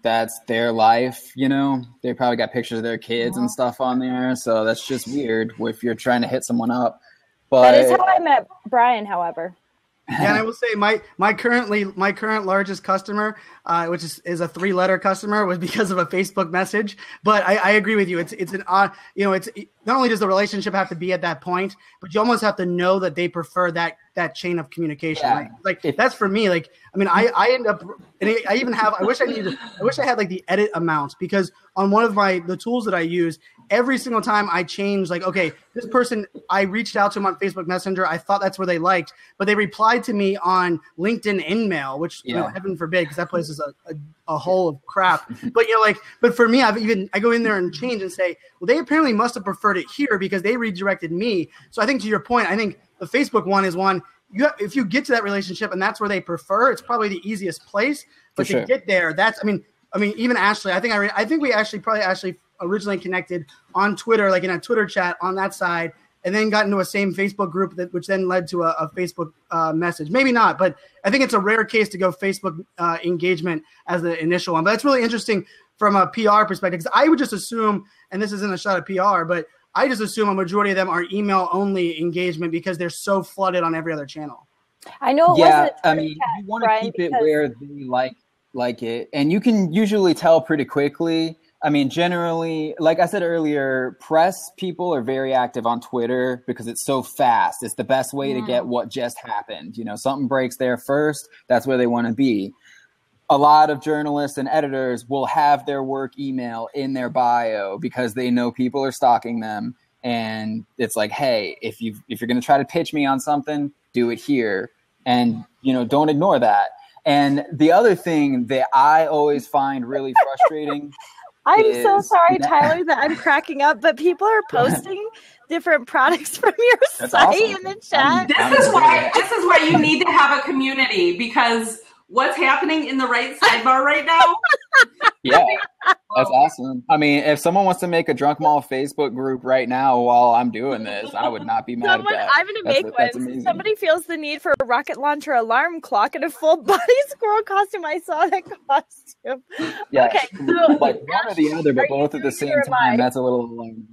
That's their life, you know. They probably got pictures of their kids and stuff on there, so that's just weird if you're trying to hit someone up. But that is how I met Brian, however. Yeah, and I will say my current largest customer, which is a 3-letter customer, was because of a Facebook message. But I agree with you. It's an odd, you know, it's not only does the relationship have to be at that point, but you almost have to know that they prefer that chain of communication. Yeah. Like that's for me. Like, I mean, I end up, and I even have, I wish I had like the edit amount, because on one of the tools that I use, every single time I change, like, okay, this person, I reached out to them on Facebook Messenger. I thought that's where they liked, but they replied to me on LinkedIn InMail, which, you know, heaven forbid, because that place is a hole of crap. But, you know, but for me, I go in there and change and say, well, they apparently must have preferred it here because they redirected me. So I think to your point, I think the Facebook one is one, if you get to that relationship and that's where they prefer, it's probably the easiest place. But to get there, I mean, even Ashley, I think we actually originally connected on Twitter, like in a Twitter chat on that side, and then got into a same Facebook group which then led to a Facebook message. Maybe not, but I think it's a rare case to go Facebook engagement as the initial one. But that's really interesting from a PR perspective, because I would just assume, and this isn't a shot at PR, but I just assume a majority of them are email only engagement because they're so flooded on every other channel. I know. I mean, you want to keep it where they like it, and you can usually tell pretty quickly. I mean, generally, like I said earlier, press people are very active on Twitter because it's so fast. It's the best way to get what just happened. You know, something breaks there first, that's where they want to be. A lot of journalists and editors will have their work email in their bio because they know people are stalking them. And it's like, hey, if you're going to try to pitch me on something, do it here. And, you know, don't ignore that. And the other thing that I always find really frustrating I'm so sorry, Tyler, that I'm cracking up, but people are posting different products from your site in the chat. This is why you need to have a community, because what's happening in the right sidebar right now? Yeah, that's awesome. I mean, if someone wants to make a drunkMall Facebook group right now while I'm doing this, I would not be mad at that. I'm going to make one. Somebody feels the need for a rocket launcher alarm clock and a full body squirrel costume. I saw that costume. Yeah, okay, so, like one or the other, but both at the same time. That's a little alarming.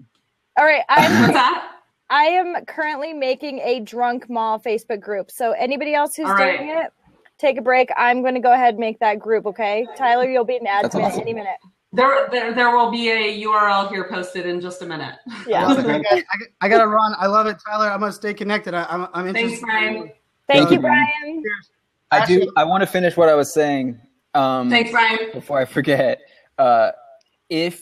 All right, what's that? I am currently making a drunkMall Facebook group. So anybody else who's doing it, take a break. I'm going to go ahead and make that group, okay? Tyler, you'll be an admin any minute. There will be a URL here posted in just a minute. Yeah. I got to run. I love it, Tyler. I'm going to stay connected. I'm interested. Thanks, Brian. Thank you, Brian. I want to finish what I was saying. Thanks, Brian. Before I forget, if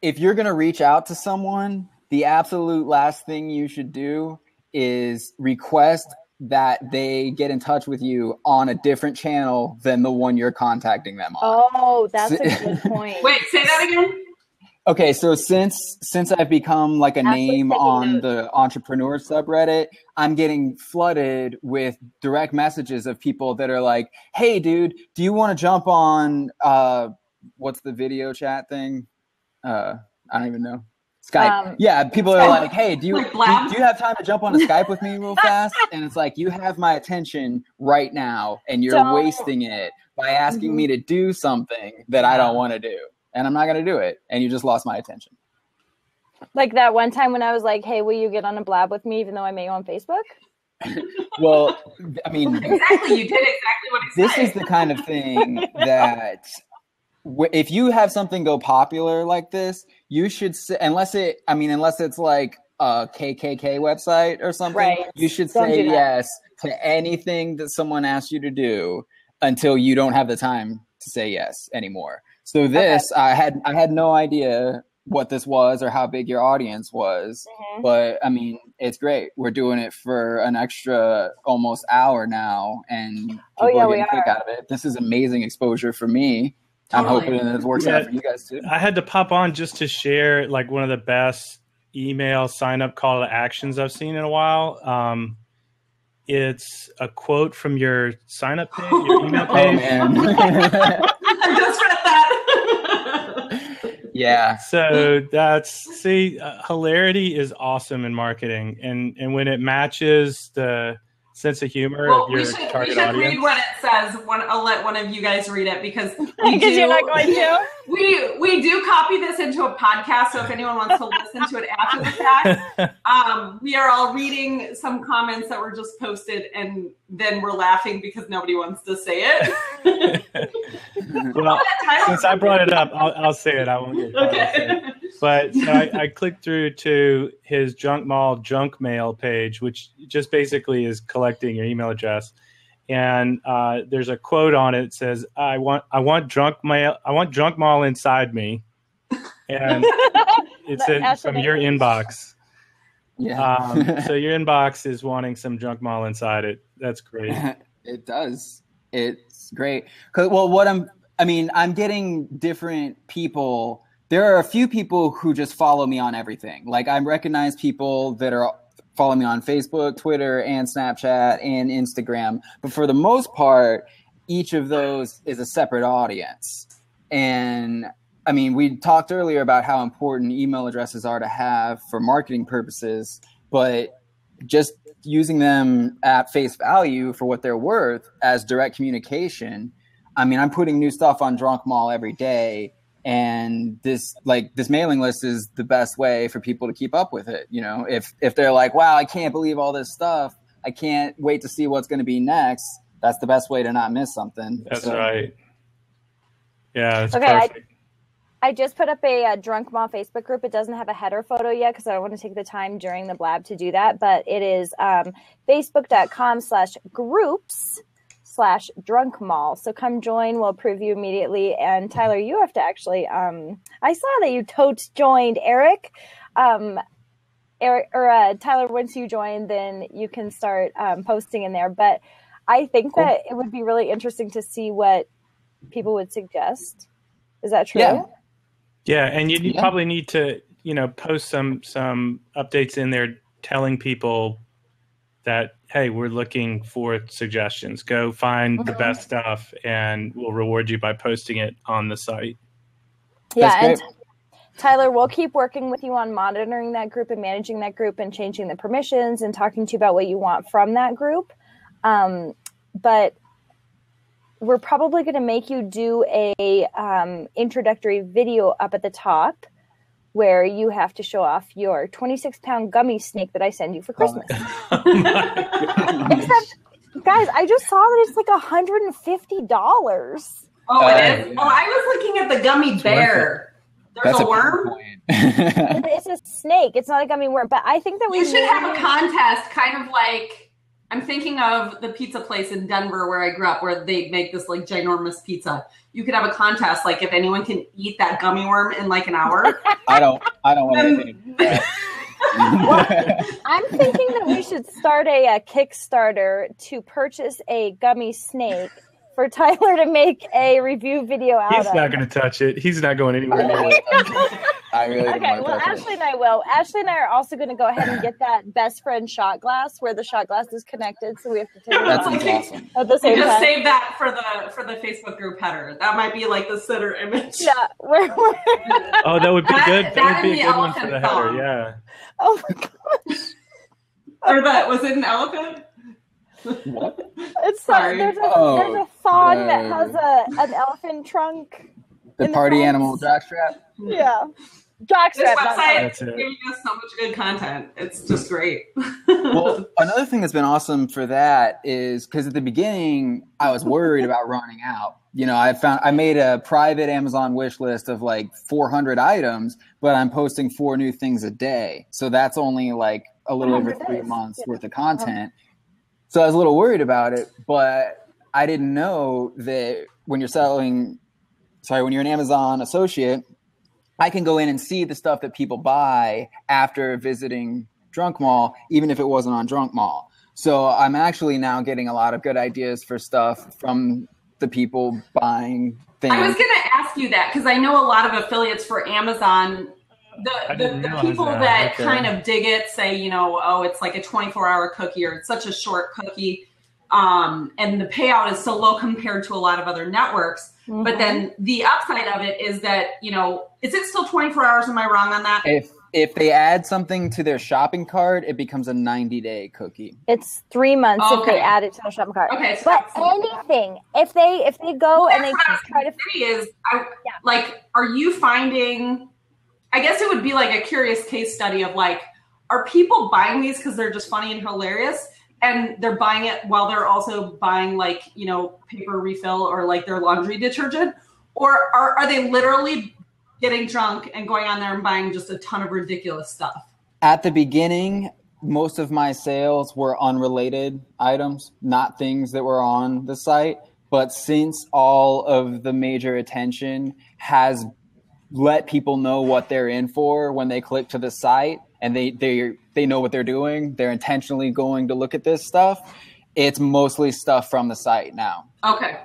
you're going to reach out to someone, the absolute last thing you should do is request that they get in touch with you on a different channel than the one you're contacting them on. Oh, that's a good point. Wait, say that again? Okay, so since I've become like a name on the entrepreneur subreddit, I'm getting flooded with direct messages of people that are like, hey, dude, do you want to jump on, what's the video chat thing? I don't even know. Skype. Yeah, people are like, hey, do you have time to jump on a Skype with me real fast? And it's like, you have my attention right now, and you're wasting it by asking me to do something that I don't want to do. And I'm not going to do it. And you just lost my attention. Like that one time when I was like, hey, will you get on a blab with me even though I met you on Facebook? Well, I mean. Exactly. You did exactly what he said. This is the kind of thing that if you have something go popular like this, you should say, unless it's like a KKK website or something, right. You should say yes to anything that someone asks you to do until you don't have the time to say yes anymore. So this, I had no idea what this was or how big your audience was. Mm-hmm. But I mean, it's great. We're doing it for an extra almost hour now, and people are getting a kick out of it. This is amazing exposure for me. Totally. I'm hoping it works out for you guys too. I had to pop on just to share like one of the best email sign up call to actions I've seen in a while. It's a quote from your sign up page, your email page. Oh man. I just read that. Yeah. So hilarity is awesome in marketing, and when it matches the sense of humor of your target audience. Read what it says. I'll let one of you guys read it because you're not going to. We do copy this into a podcast, so if anyone wants to listen to it after the fact, we are all reading some comments that were just posted, and then we're laughing because nobody wants to say it. Well, since I brought it up, I'll say it. I won't get caught. Okay. But so I clicked through to his drunkMall junk mail page, which just basically is collecting your email address. And there's a quote on it that says, "I want drunkMall inside me," and it said from your inbox. Yeah. So your inbox is wanting some drunkMall inside it. That's great. It does. It's great. Well, I'm getting different people. There are a few people who just follow me on everything. Like I recognize people that are following me on Facebook, Twitter, and Snapchat, and Instagram. But for the most part, each of those is a separate audience. And I mean, we talked earlier about how important email addresses are to have for marketing purposes, but just using them at face value for what they're worth as direct communication. I mean, I'm putting new stuff on drunkMall every day. And this mailing list is the best way for people to keep up with it. You know, if they're like, wow, I can't believe all this stuff, I can't wait to see what's going to be next. That's the best way to not miss something. That's right. Yeah. That's okay. perfect. I just put up a drunkMall Facebook group. It doesn't have a header photo yet because I don't want to take the time during the blab to do that. But it is facebook.com/groups/drunkmall. So come join. We'll approve you immediately. And Tyler, you have to actually, I saw that you totes joined Eric. Tyler, once you join, then you can start posting in there. But I think that it would be really interesting to see what people would suggest. Is that true? Yeah. And you probably need to, post some updates in there telling people that, hey, we're looking for suggestions. Go find the best stuff, and we'll reward you by posting it on the site. Yeah, and Tyler, we'll keep working with you on monitoring that group and managing that group and changing the permissions and talking to you about what you want from that group. But we're probably going to make you do a introductory video up at the top where you have to show off your 26-pound gummy snake that I send you for Christmas. Oh my God. Except, guys, I just saw that it's like $150. Oh, it is? Oh, I was looking at the gummy bear. There's a worm? It's a snake. It's not a gummy worm. But I think that we should have a contest, kind of like, I'm thinking of the pizza place in Denver where I grew up, where they make this like ginormous pizza. You could have a contest, like if anyone can eat that gummy worm in like an hour. I don't want anything to do that. Well, I'm thinking that we should start a Kickstarter to purchase a gummy snake for Tyler to make a review video out of. He's not going to touch it. He's not going anywhere near it. I really don't okay, want well, to touch Ashley and I will. Ashley and I are also going to go ahead and get that best friend shot glass where the shot glass is connected, so we have to take it That's off awesome. at the same time. Just save that for the Facebook group header. That might be like the center image. Yeah, Oh, that would be good. That would be a good one for the header. song. Yeah. Oh my gosh. Or was it an elephant? What? It's Sorry. There's a fawn that has an elephant trunk. The party animal jockstrap? Yeah. This Jockstrap. website is giving us so much good content. It's just great. Well, another thing that's been awesome for that is because at the beginning I was worried about running out. I made a private Amazon wish list of like 400 items, but I'm posting 4 new things a day. So that's only like a little over 3 months worth of content. So I was a little worried about it, but I didn't know that when you're an Amazon associate, I can go in and see the stuff that people buy after visiting drunkMall, even if it wasn't on drunkMall. So I'm actually now getting a lot of good ideas for stuff from the people buying things. I was going to ask you that because I know a lot of affiliates for Amazon. The people that kind of dig it say, you know, oh, it's like a 24-hour cookie or it's such a short cookie. And the payout is so low compared to a lot of other networks. Mm-hmm. But then the upside of it is that, you know, is it still 24 hours? Am I wrong on that? If they add something to their shopping cart, it becomes a 90-day cookie. It's 3 months if they add it to their shopping cart. Okay, so but anything, if they go and they try to like, are you finding? I guess it would be like a curious case study of like, are people buying these because they're just funny and hilarious, and they're buying it while they're also buying like, you know, paper refill or like their laundry detergent, or are they literally getting drunk and going on there and buying just a ton of ridiculous stuff? At the beginning, most of my sales were unrelated items, not things that were on the site. But since all of the major attention has let people know what they're in for when they click to the site, and they know what they're doing, they're intentionally going to look at this stuff, it's mostly stuff from the site now. Okay.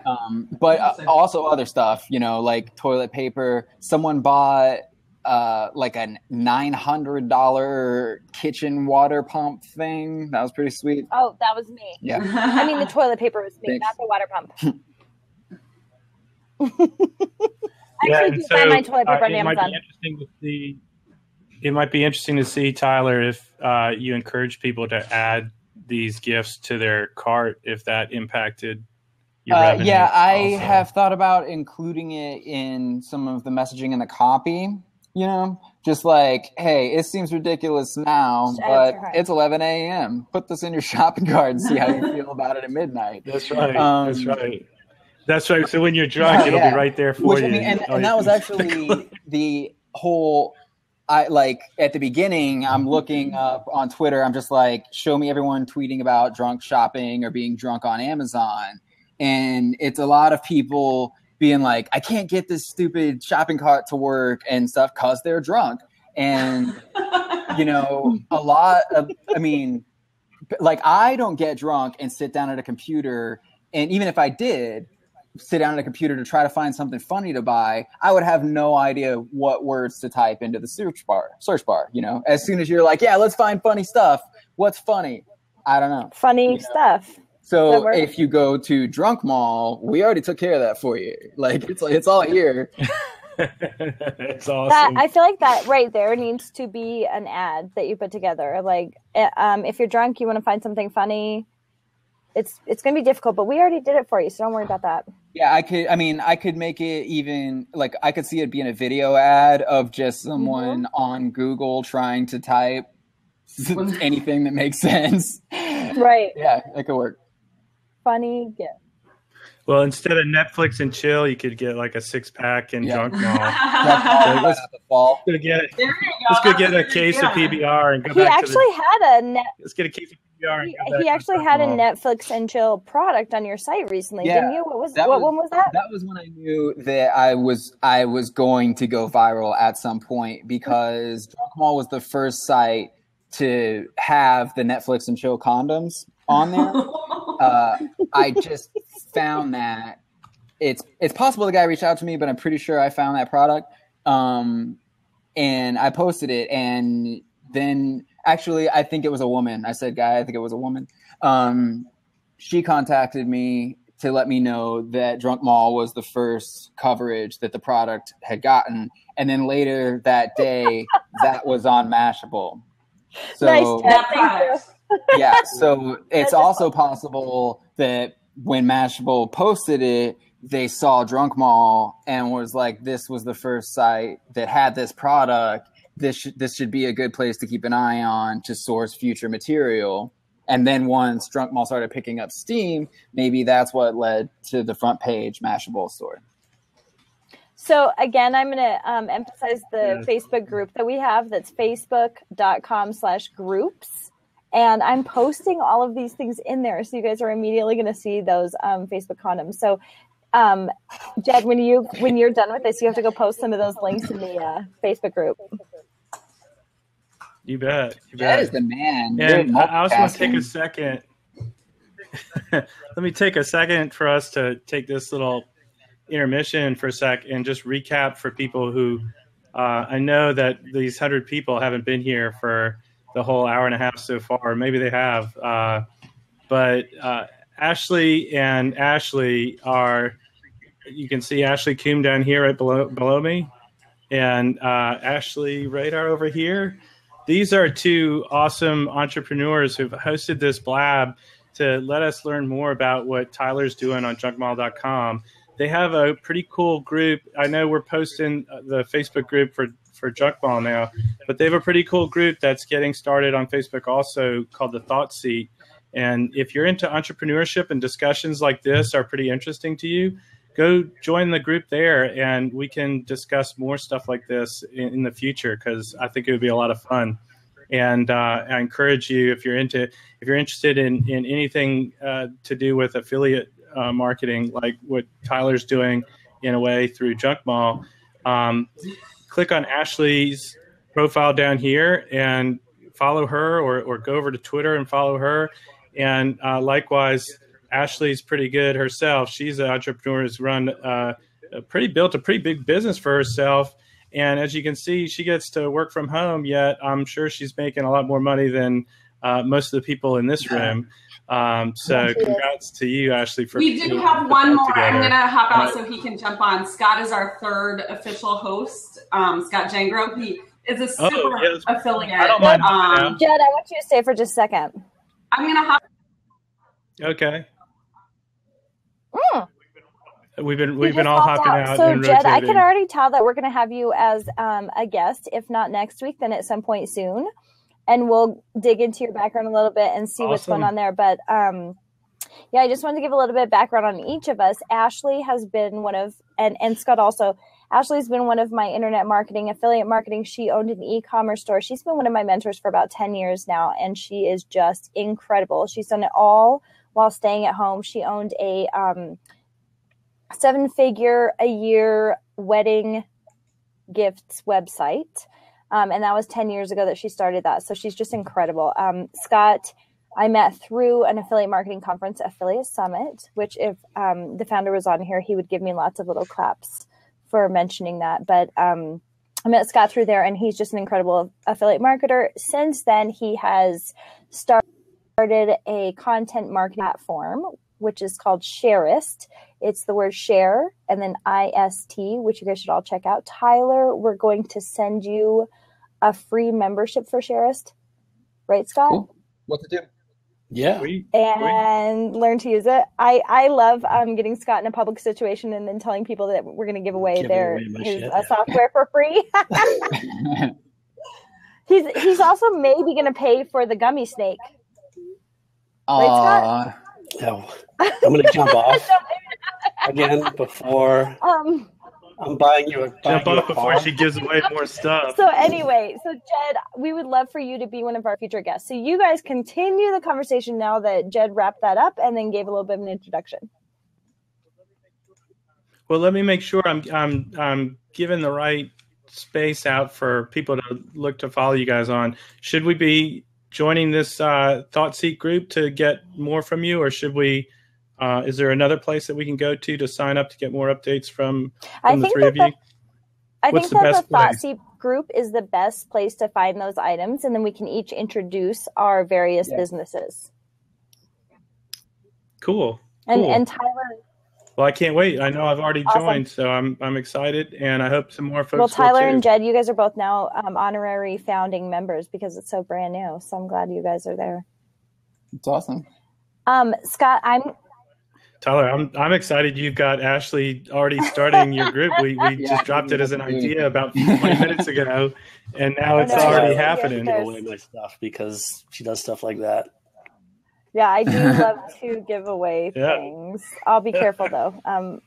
But also other stuff, you know, like toilet paper. Someone bought like a $900 kitchen water pump thing. That was pretty sweet. Oh, that was me. Yeah. I mean, the toilet paper was me, not the water pump. I actually do find my toilet paper on Amazon. It might be interesting to see, Tyler, if you encourage people to add these gifts to their cart, if that impacted your revenue. Yeah, I have thought about including it in some of the messaging in the copy, you know, just like, hey, it seems ridiculous now, but it's 11 a.m. Put this in your shopping cart and see how you feel about it at midnight. That's right. That's right. So when you're drunk, it'll be right there for you. I mean, and that was actually the whole... at the beginning, I'm looking up on Twitter. I'm just like, show me everyone tweeting about drunk shopping or being drunk on Amazon. And it's a lot of people being like, I can't get this stupid shopping cart to work and stuff because they're drunk. And, you know, I don't get drunk and sit down at a computer. And even if I did sit down at a computer to try to find something funny to buy, I would have no idea what words to type into the search bar, you know, as soon as you're like, yeah, let's find funny stuff. What's funny? I don't know. Funny stuff. So if you go to drunkMall, we already took care of that for you. Like it's all here. It's awesome. I feel like that right there needs to be an ad that you put together. Like, if you're drunk, you want to find something funny. It's going to be difficult, but we already did it for you, so don't worry about that. Yeah, I could make it even, like, I could see it being a video ad of just someone on Google trying to type anything that makes sense. Right. Yeah, that could work. Funny gift. Well, instead of Netflix and chill, you could get like a 6-pack and drunkMall. Let's go get a case of PBR and go back to Let's get a case of PBR. He actually had a Netflix and chill product on your site recently, didn't you? What one was that? That was when I knew that I was going to go viral at some point, because drunkMall was the first site to have the Netflix and chill condoms on there. I just found that it's possible the guy reached out to me, but I'm pretty sure I found that product. And I posted it, and then actually I think it was a woman. I said guy, I think it was a woman. She contacted me to let me know that drunkMall was the first coverage that the product had gotten. And then later that day, that was on Mashable. So, nice. Yeah, so it's also possible that when Mashable posted it, they saw drunkMall and was like, this was the first site that had this product. This should be a good place to keep an eye on to source future material. And then once drunkMall started picking up steam, maybe that's what led to the front page Mashable story. So again, I'm going to emphasize the Facebook group that we have. That's facebook.com/groups. And I'm posting all of these things in there. So you guys are immediately going to see those Facebook condoms. So Jed, when you're done with this, you have to go post some of those links in the Facebook group. You bet. Jed is the man. And I also want to take a second. Let me take a second for us to take this little intermission for a sec and just recap for people who I know that these 100 people haven't been here for the whole hour and a half so far. Maybe they have. But Ashley and Ashley are, you can see Ashley Coombe down here right below me, and Ashley Radar over here. These are two awesome entrepreneurs who've hosted this blab to let us learn more about what Tyler's doing on drunkmall.com. They have a pretty cool group. I know we're posting the Facebook group for drunkmall now, but they have a pretty cool group that's getting started on Facebook also called the Thought Seat. And if you're into entrepreneurship and discussions like this are pretty interesting to you, go join the group there and we can discuss more stuff like this in the future, because I think it would be a lot of fun. And I encourage you, if you're interested in anything to do with affiliate marketing, like what Tyler's doing in a way through drunkmall, click on Ashley's profile down here and follow her, or go over to Twitter and follow her. And likewise, Ashley's pretty good herself. She's an entrepreneur who's built a pretty big business for herself. And as you can see, she gets to work from home, yet I'm sure she's making a lot more money than most of the people in this room. So congrats to you, Ashley. We do have one more. Together. I'm going to hop out so he can jump on. Scott is our third official host. Scott Jangro. He is a super affiliate. I don't mind. Jed, I want you to stay for just a second. I'm going to hop. Okay. We've been all hopping out. So and Jed, rotating. I can already tell that we're going to have you as a guest, if not next week, then at some point soon, and we'll dig into your background a little bit and see what's going on there. But yeah, I just wanted to give a little bit of background on each of us. Ashley has been one of, and Scott also. Ashley's been one of my internet marketing, affiliate marketing. She owned an e-commerce store. She's been one of my mentors for about 10 years now, and she is just incredible. She's done it all while staying at home. She owned a 7-figure a year wedding gifts website. And that was 10 years ago that she started that. So she's just incredible. Scott, I met through an affiliate marketing conference, Affiliate Summit, which if the founder was on here, he would give me lots of little claps for mentioning that. But I met Scott through there, and he's just an incredible affiliate marketer. Since then, he has started a content marketing platform, which is called Sharist. It's the word share and then IST, which you guys should all check out. Tyler, we're going to send you a free membership for Sharist. Right, Scott? Cool. What to do? Yeah. And learn to use it. I love getting Scott in a public situation and then telling people that we're going to give away his software for free. He's also maybe going to pay for the gummy snake. Right, Scott? No. I'm going to jump off again before I'm buying you a jump off before she gives away more stuff. So anyway, Jed, we would love for you to be one of our future guests. So you guys continue the conversation now that Jed wrapped that up and then gave a little bit of an introduction. Well, let me make sure I'm giving the right space out for people to look to follow you guys on. Should we be joining this Thought Seat group to get more from you, or should we? Is there another place that we can go to sign up to get more updates from the three of you? I think that the Thought Seat group is the best place to find those items, and then we can each introduce our various businesses. Cool. And Tyler. Well, I can't wait. I know I've already joined, so I'm excited, and I hope some more folks. Well, Tyler and Jed, you guys are both now honorary founding members because it's so brand new. So I'm glad you guys are there. It's awesome. Scott, Tyler, I'm excited. You've got Ashley already starting your group. We just dropped it as an idea about 20 minutes ago, and now it's already happening. Give away my stuff because she does stuff like that. Yeah, I do love to give away things. I'll be careful though.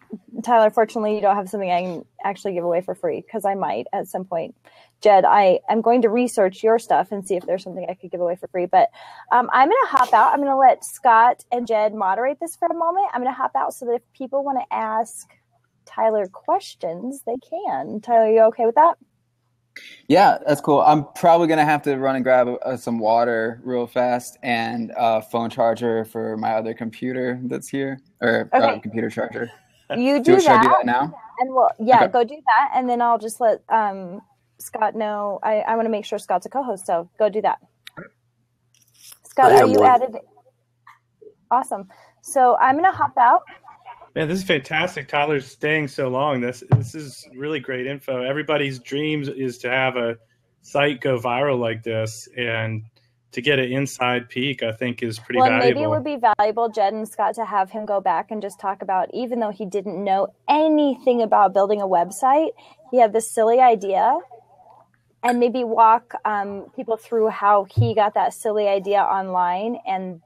Tyler, fortunately, you don't have something I can actually give away for free because I might at some point. Jed, I am going to research your stuff and see if there's something I could give away for free. But I'm going to hop out. I'm going to let Scott and Jed moderate this for a moment. I'm going to hop out so that if people want to ask Tyler questions, they can. Tyler, are you okay with that? Yeah, that's cool. I'm probably going to have to run and grab some water real fast and a phone charger for my other computer that's here, or computer charger. You do that. Should I do that now? And go do that. And then I'll just let Scott know. I want to make sure Scott's a co-host, so go do that. Scott, are you added? Awesome. So I'm going to hop out. Man, this is fantastic. Tyler's staying so long. This is really great info. Everybody's dreams is to have a site go viral like this, and to get an inside peek, I think, is pretty valuable. Maybe it would be valuable, Jed and Scott, to have him go back and just talk about, even though he didn't know anything about building a website, he had this silly idea, and maybe walk people through how he got that silly idea online and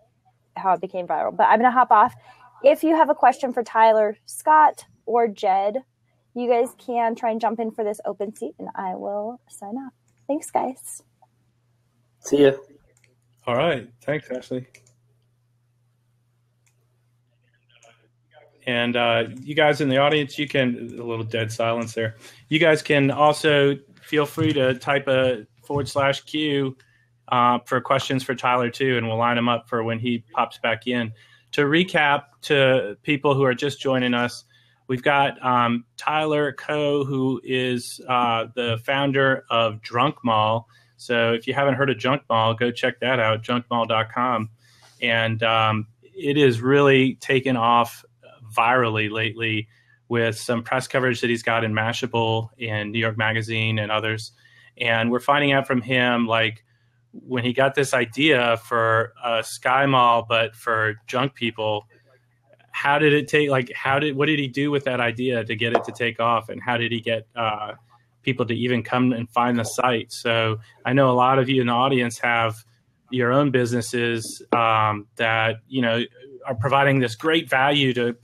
how it became viral. But I'm going to hop off. If you have a question for Tyler, Scott, or Jed, you guys can try and jump in for this open seat, and I will sign off. Thanks, guys. See ya. All right. Thanks, Ashley. And you guys in the audience, you can, a little dead silence there. You guys can also feel free to type a /Q for questions for Tyler too, and we'll line them up for when he pops back in. To recap to people who are just joining us, we've got Tyler Coe, who is the founder of drunkMall. So if you haven't heard of drunkMall, go check that out, drunkmall.com. And it is really taken off virally lately with some press coverage that he's got in Mashable and New York Magazine and others. And we're finding out from him, like, when he got this idea for a Sky Mall, but for drunk people, how did it take, like, what did he do with that idea to get it to take off? And how did he get people to even come and find the site? So I know a lot of you in the audience have your own businesses that, are providing this great value to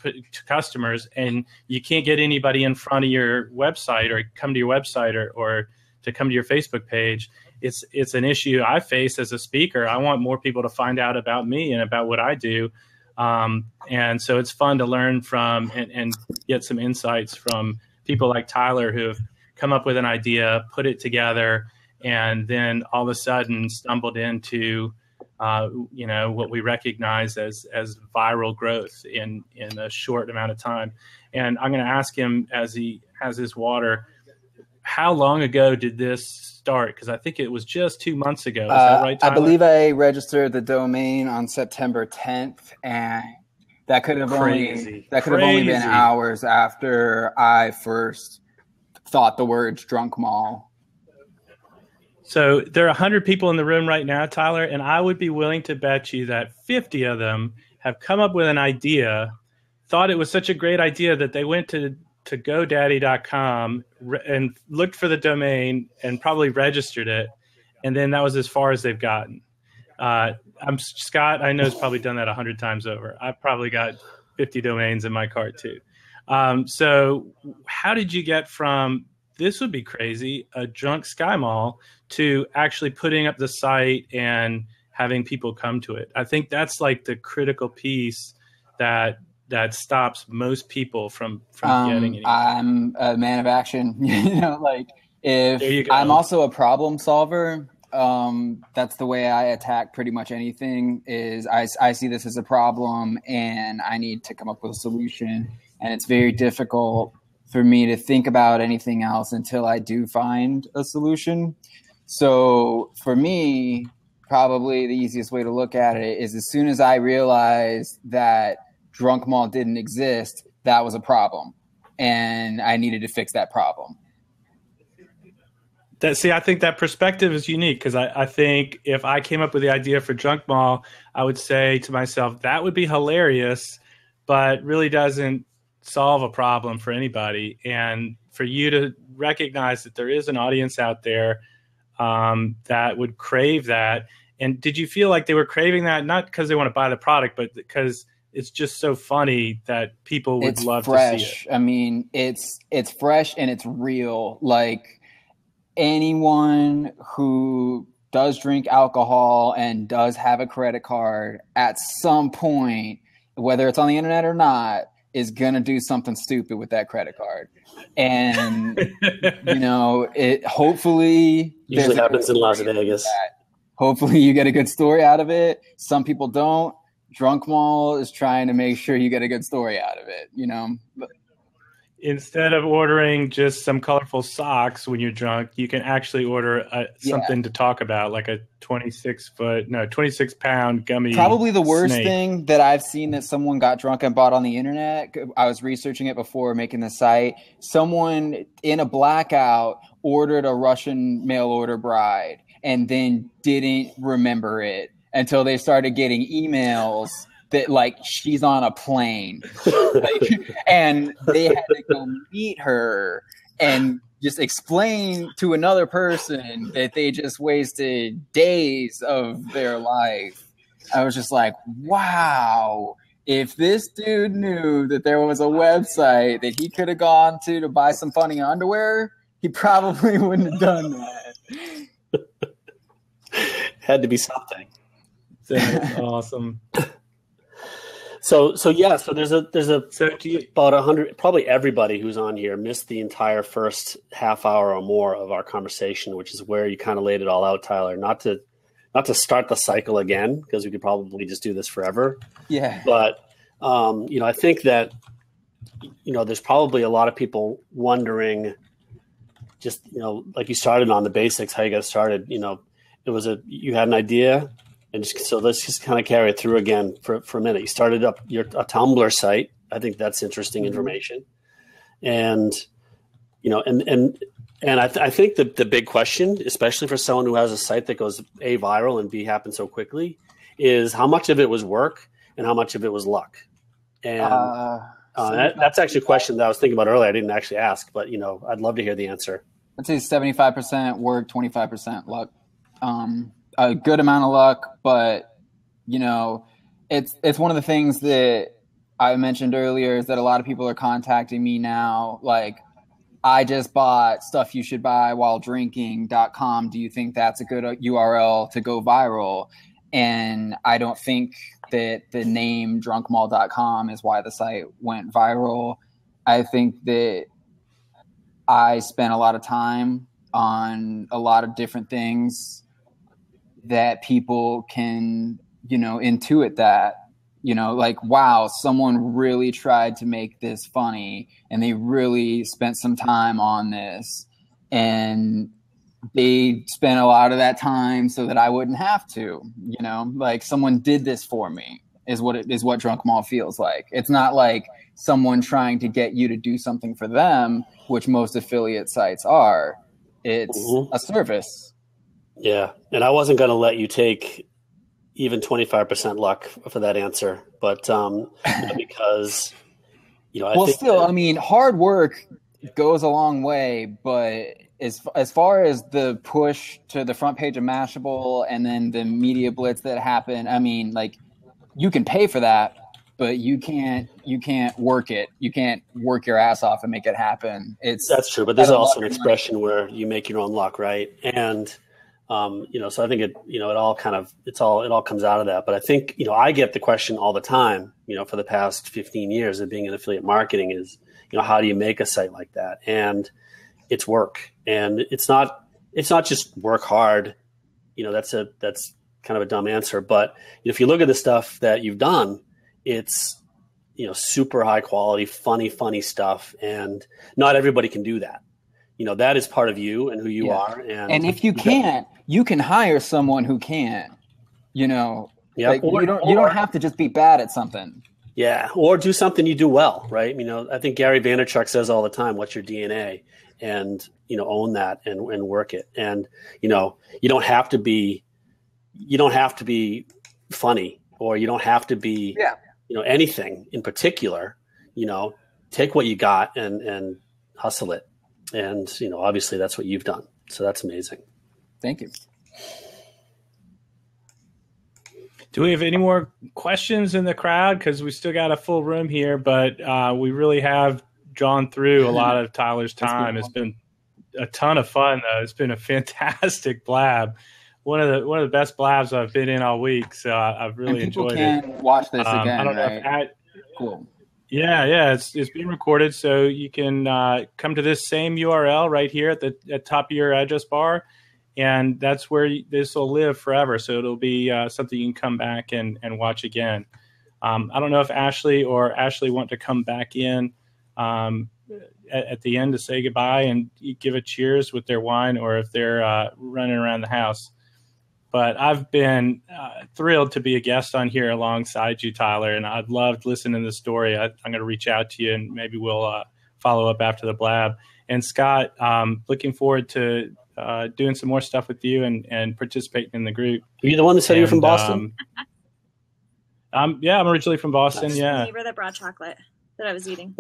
customers, and you can't get anybody in front of your website or come to your website or to come to your Facebook page. It's an issue I face as a speaker. I want more people to find out about me and about what I do. And so it's fun to learn from and get some insights from people like Tyler who have come up with an idea, put it together, and then all of a sudden stumbled into what we recognize as viral growth in a short amount of time. And I'm going to ask him, as he has his water, how long ago did this start? Because I think it was just 2 months ago. Is that right, Tyler? I believe I registered the domain on September 10th, and that could have only been hours after I first thought the words drunk mall. So there are 100 people in the room right now, Tyler, and I would be willing to bet you that 50 of them have come up with an idea, thought it was such a great idea that they went to GoDaddy.com and looked for the domain and probably registered it, and then that was as far as they've gotten. Scott, I know, has probably done that 100 times over. I've probably got 50 domains in my cart too. So how did you get from, this would be crazy, a drunk Sky Mall, to actually putting up the site and having people come to it? I think that's like the critical piece that stops most people from getting anywhere. I'm a man of action. If I'm also a problem solver, that's the way I attack pretty much anything. Is I see this as a problem and I need to come up with a solution, and it's very difficult for me to think about anything else until I do find a solution. So for me, probably the easiest way to look at it is, as soon as I realized that Drunk Mall didn't exist, that was a problem, and I needed to fix that problem. I think that perspective is unique, because I think if I came up with the idea for Drunk Mall, I would say to myself, that would be hilarious, but really doesn't solve a problem for anybody. And for you to recognize that there is an audience out there that would crave that, And did you feel like they were craving that, not because they want to buy the product, but because it's just so funny that people would love fresh. to see it? I mean, it's fresh and it's real. Like, anyone who does drink alcohol and does have a credit card at some point, whether it's on the internet or not, is going to do something stupid with that credit card. And, it hopefully usually happens in Las Vegas. Hopefully you get a good story out of it. Some people don't. drunkMall is trying to make sure you get a good story out of it, Instead of ordering just some colorful socks when you're drunk, you can actually order something to talk about, like a 26-pound gummy. Probably the worst snake. thing that I've seen that someone got drunk and bought on the internet. I was researching it before making the site. Someone in a blackout ordered a Russian mail order bride and then didn't remember it until they started getting emails that like she's on a plane, and they had to go meet her and just explain to another person that they just wasted days of their life. I was just like, wow, if this dude knew that there was a website that he could have gone to buy some funny underwear, he probably wouldn't have done that. Had to be something. That's awesome. So there's about 100, probably everybody who's on here missed the entire first half hour or more of our conversation, which is where you kind of laid it all out, Tyler. Not to start the cycle again, because we could probably just do this forever. Yeah. But I think that there's probably a lot of people wondering, just like you started on the basics, how you got started. You had an idea. And so let's just kind of carry it through again for a minute. You started up a Tumblr site. I think that's interesting information. And, I think the big question, especially for someone who has a site that goes A, viral, and B, happens so quickly, is how much of it was work and how much of it was luck. And that's actually a question that I was thinking about earlier. I didn't actually ask, but, I'd love to hear the answer. I'd say 75% work, 25% luck. A good amount of luck, but it's one of the things that I mentioned earlier is that a lot of people are contacting me now. Like, I just bought stuff you should buy while drinking.com. Do you think that's a good URL to go viral? And I don't think that the name drunkmall.com is why the site went viral. I think that I spent a lot of time on a lot of different things that people can, intuit that, like, wow, someone really tried to make this funny and they really spent some time on this and they spent a lot of that time so that I wouldn't have to, like someone did this for me is what drunkMall feels like. It's not like someone trying to get you to do something for them, which most affiliate sites are. It's a service. Yeah, and I wasn't going to let you take even 25% luck for that answer, but because I mean, hard work goes a long way, but as far as the push to the front page of Mashable and then the media blitz that happened, I mean, like, you can pay for that, but you can't work it. You can't work your ass off and make it happen. That's true, but there's also an expression where you make your own luck, right? And so I think it all comes out of that. But I think, I get the question all the time, for the past 15 years of being in affiliate marketing is, how do you make a site like that? And it's work, and it's not just work hard. That's kind of a dumb answer. But if you look at the stuff that you've done, it's, super high quality, funny stuff. And not everybody can do that. That is part of you and who you are. And if you can't, you can hire someone who can, like, you don't have to just be bad at something. Yeah. Or do something you do well. Right. I think Gary Vaynerchuk says all the time, what's your DNA? And, own that and work it. And, you don't have to be funny, or you don't have to be, anything in particular, take what you got and hustle it. And, obviously that's what you've done. So that's amazing. Thank you. Do we have any more questions in the crowd? Because we still got a full room here, but we really have drawn through a lot of Tyler's time. It's been a ton of fun, though. It's been a fantastic blab. One of the best blabs I've been in all week. So I've really enjoyed it. People can watch this again. I don't know right? Cool. Yeah, it's being recorded, so you can come to this same URL right here at the top of your address bar, and that's where this will live forever. So it'll be something you can come back and watch again. I don't know if Ashley want to come back in at the end to say goodbye and give a cheers with their wine, or if they're running around the house. But I've been thrilled to be a guest on here alongside you, Tyler, and I've loved listening to the story. I'm going to reach out to you, and maybe we'll follow up after the blab. And Scott, looking forward to doing some more stuff with you and participating in the group. Are you the one that said you're from Boston? I'm originally from Boston. Nice. Yeah, The neighbor that brought chocolate that I was eating.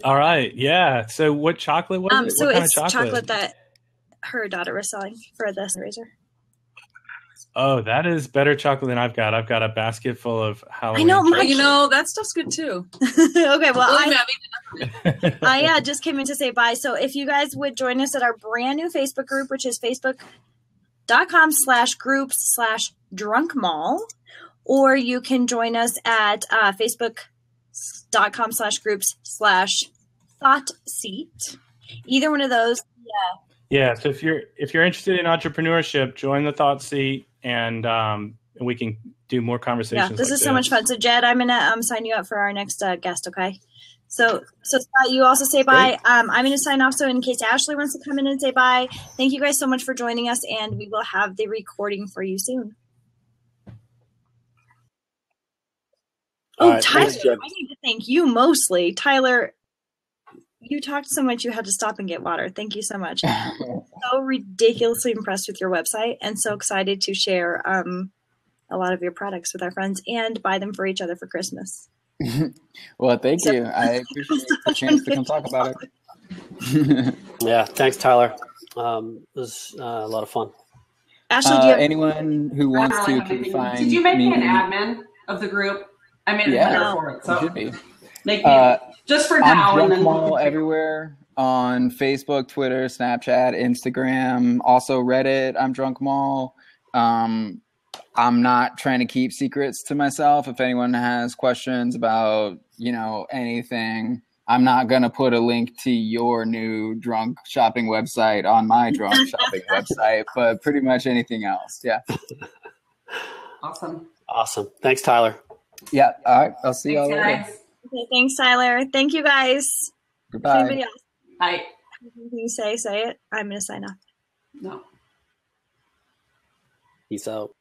All right. Yeah. So what chocolate was it? So what kind it's of chocolate that her daughter was selling for the fundraiser. Oh, that is better chocolate than I've got. I've got a basket full of Halloween. I know, chocolate. That stuff's good too. Okay, well, I just came in to say bye. So if you guys would join us at our brand new Facebook group, which is facebook.com/groups/drunkmall, or you can join us at facebook.com/groups/thoughtseat. Either one of those. Yeah. Yeah, so if you're interested in entrepreneurship, join the Thought Seat, and we can do more conversations. Yeah, this is so much fun. So Jed, I'm gonna sign you up for our next guest. Okay. So Scott, you also say bye. I'm gonna sign off. So in case Ashley wants to come in and say bye, thank you guys so much for joining us, and we will have the recording for you soon. All right, Tyler, thanks, Jed. I need to thank you mostly, Tyler. You talked so much you had to stop and get water. Thank you so much. So ridiculously impressed with your website and so excited to share a lot of your products with our friends and buy them for each other for Christmas. Well, thank you. I appreciate the chance to come talk about it. Yeah, thanks, Tyler. It was a lot of fun. Ashley, do you have anyone who wants to can find Did you make me an me- admin of the group? I made a Twitter for it, so should be. make me just for now. I'm and then drunkMall everywhere on Facebook, Twitter, Snapchat, Instagram, also Reddit. I'm drunkMall. I'm not trying to keep secrets to myself. If anyone has questions about, anything, I'm not going to put a link to your new drunk shopping website on my drunk shopping website, but pretty much anything else. Yeah. Awesome. Thanks, Tyler. Yeah. All right. I'll see y'all later. Guys. Okay, thanks, Tyler. Thank you, guys. Goodbye. Anybody else? Bye. Anything you say it. I'm going to sign off. No. Peace out.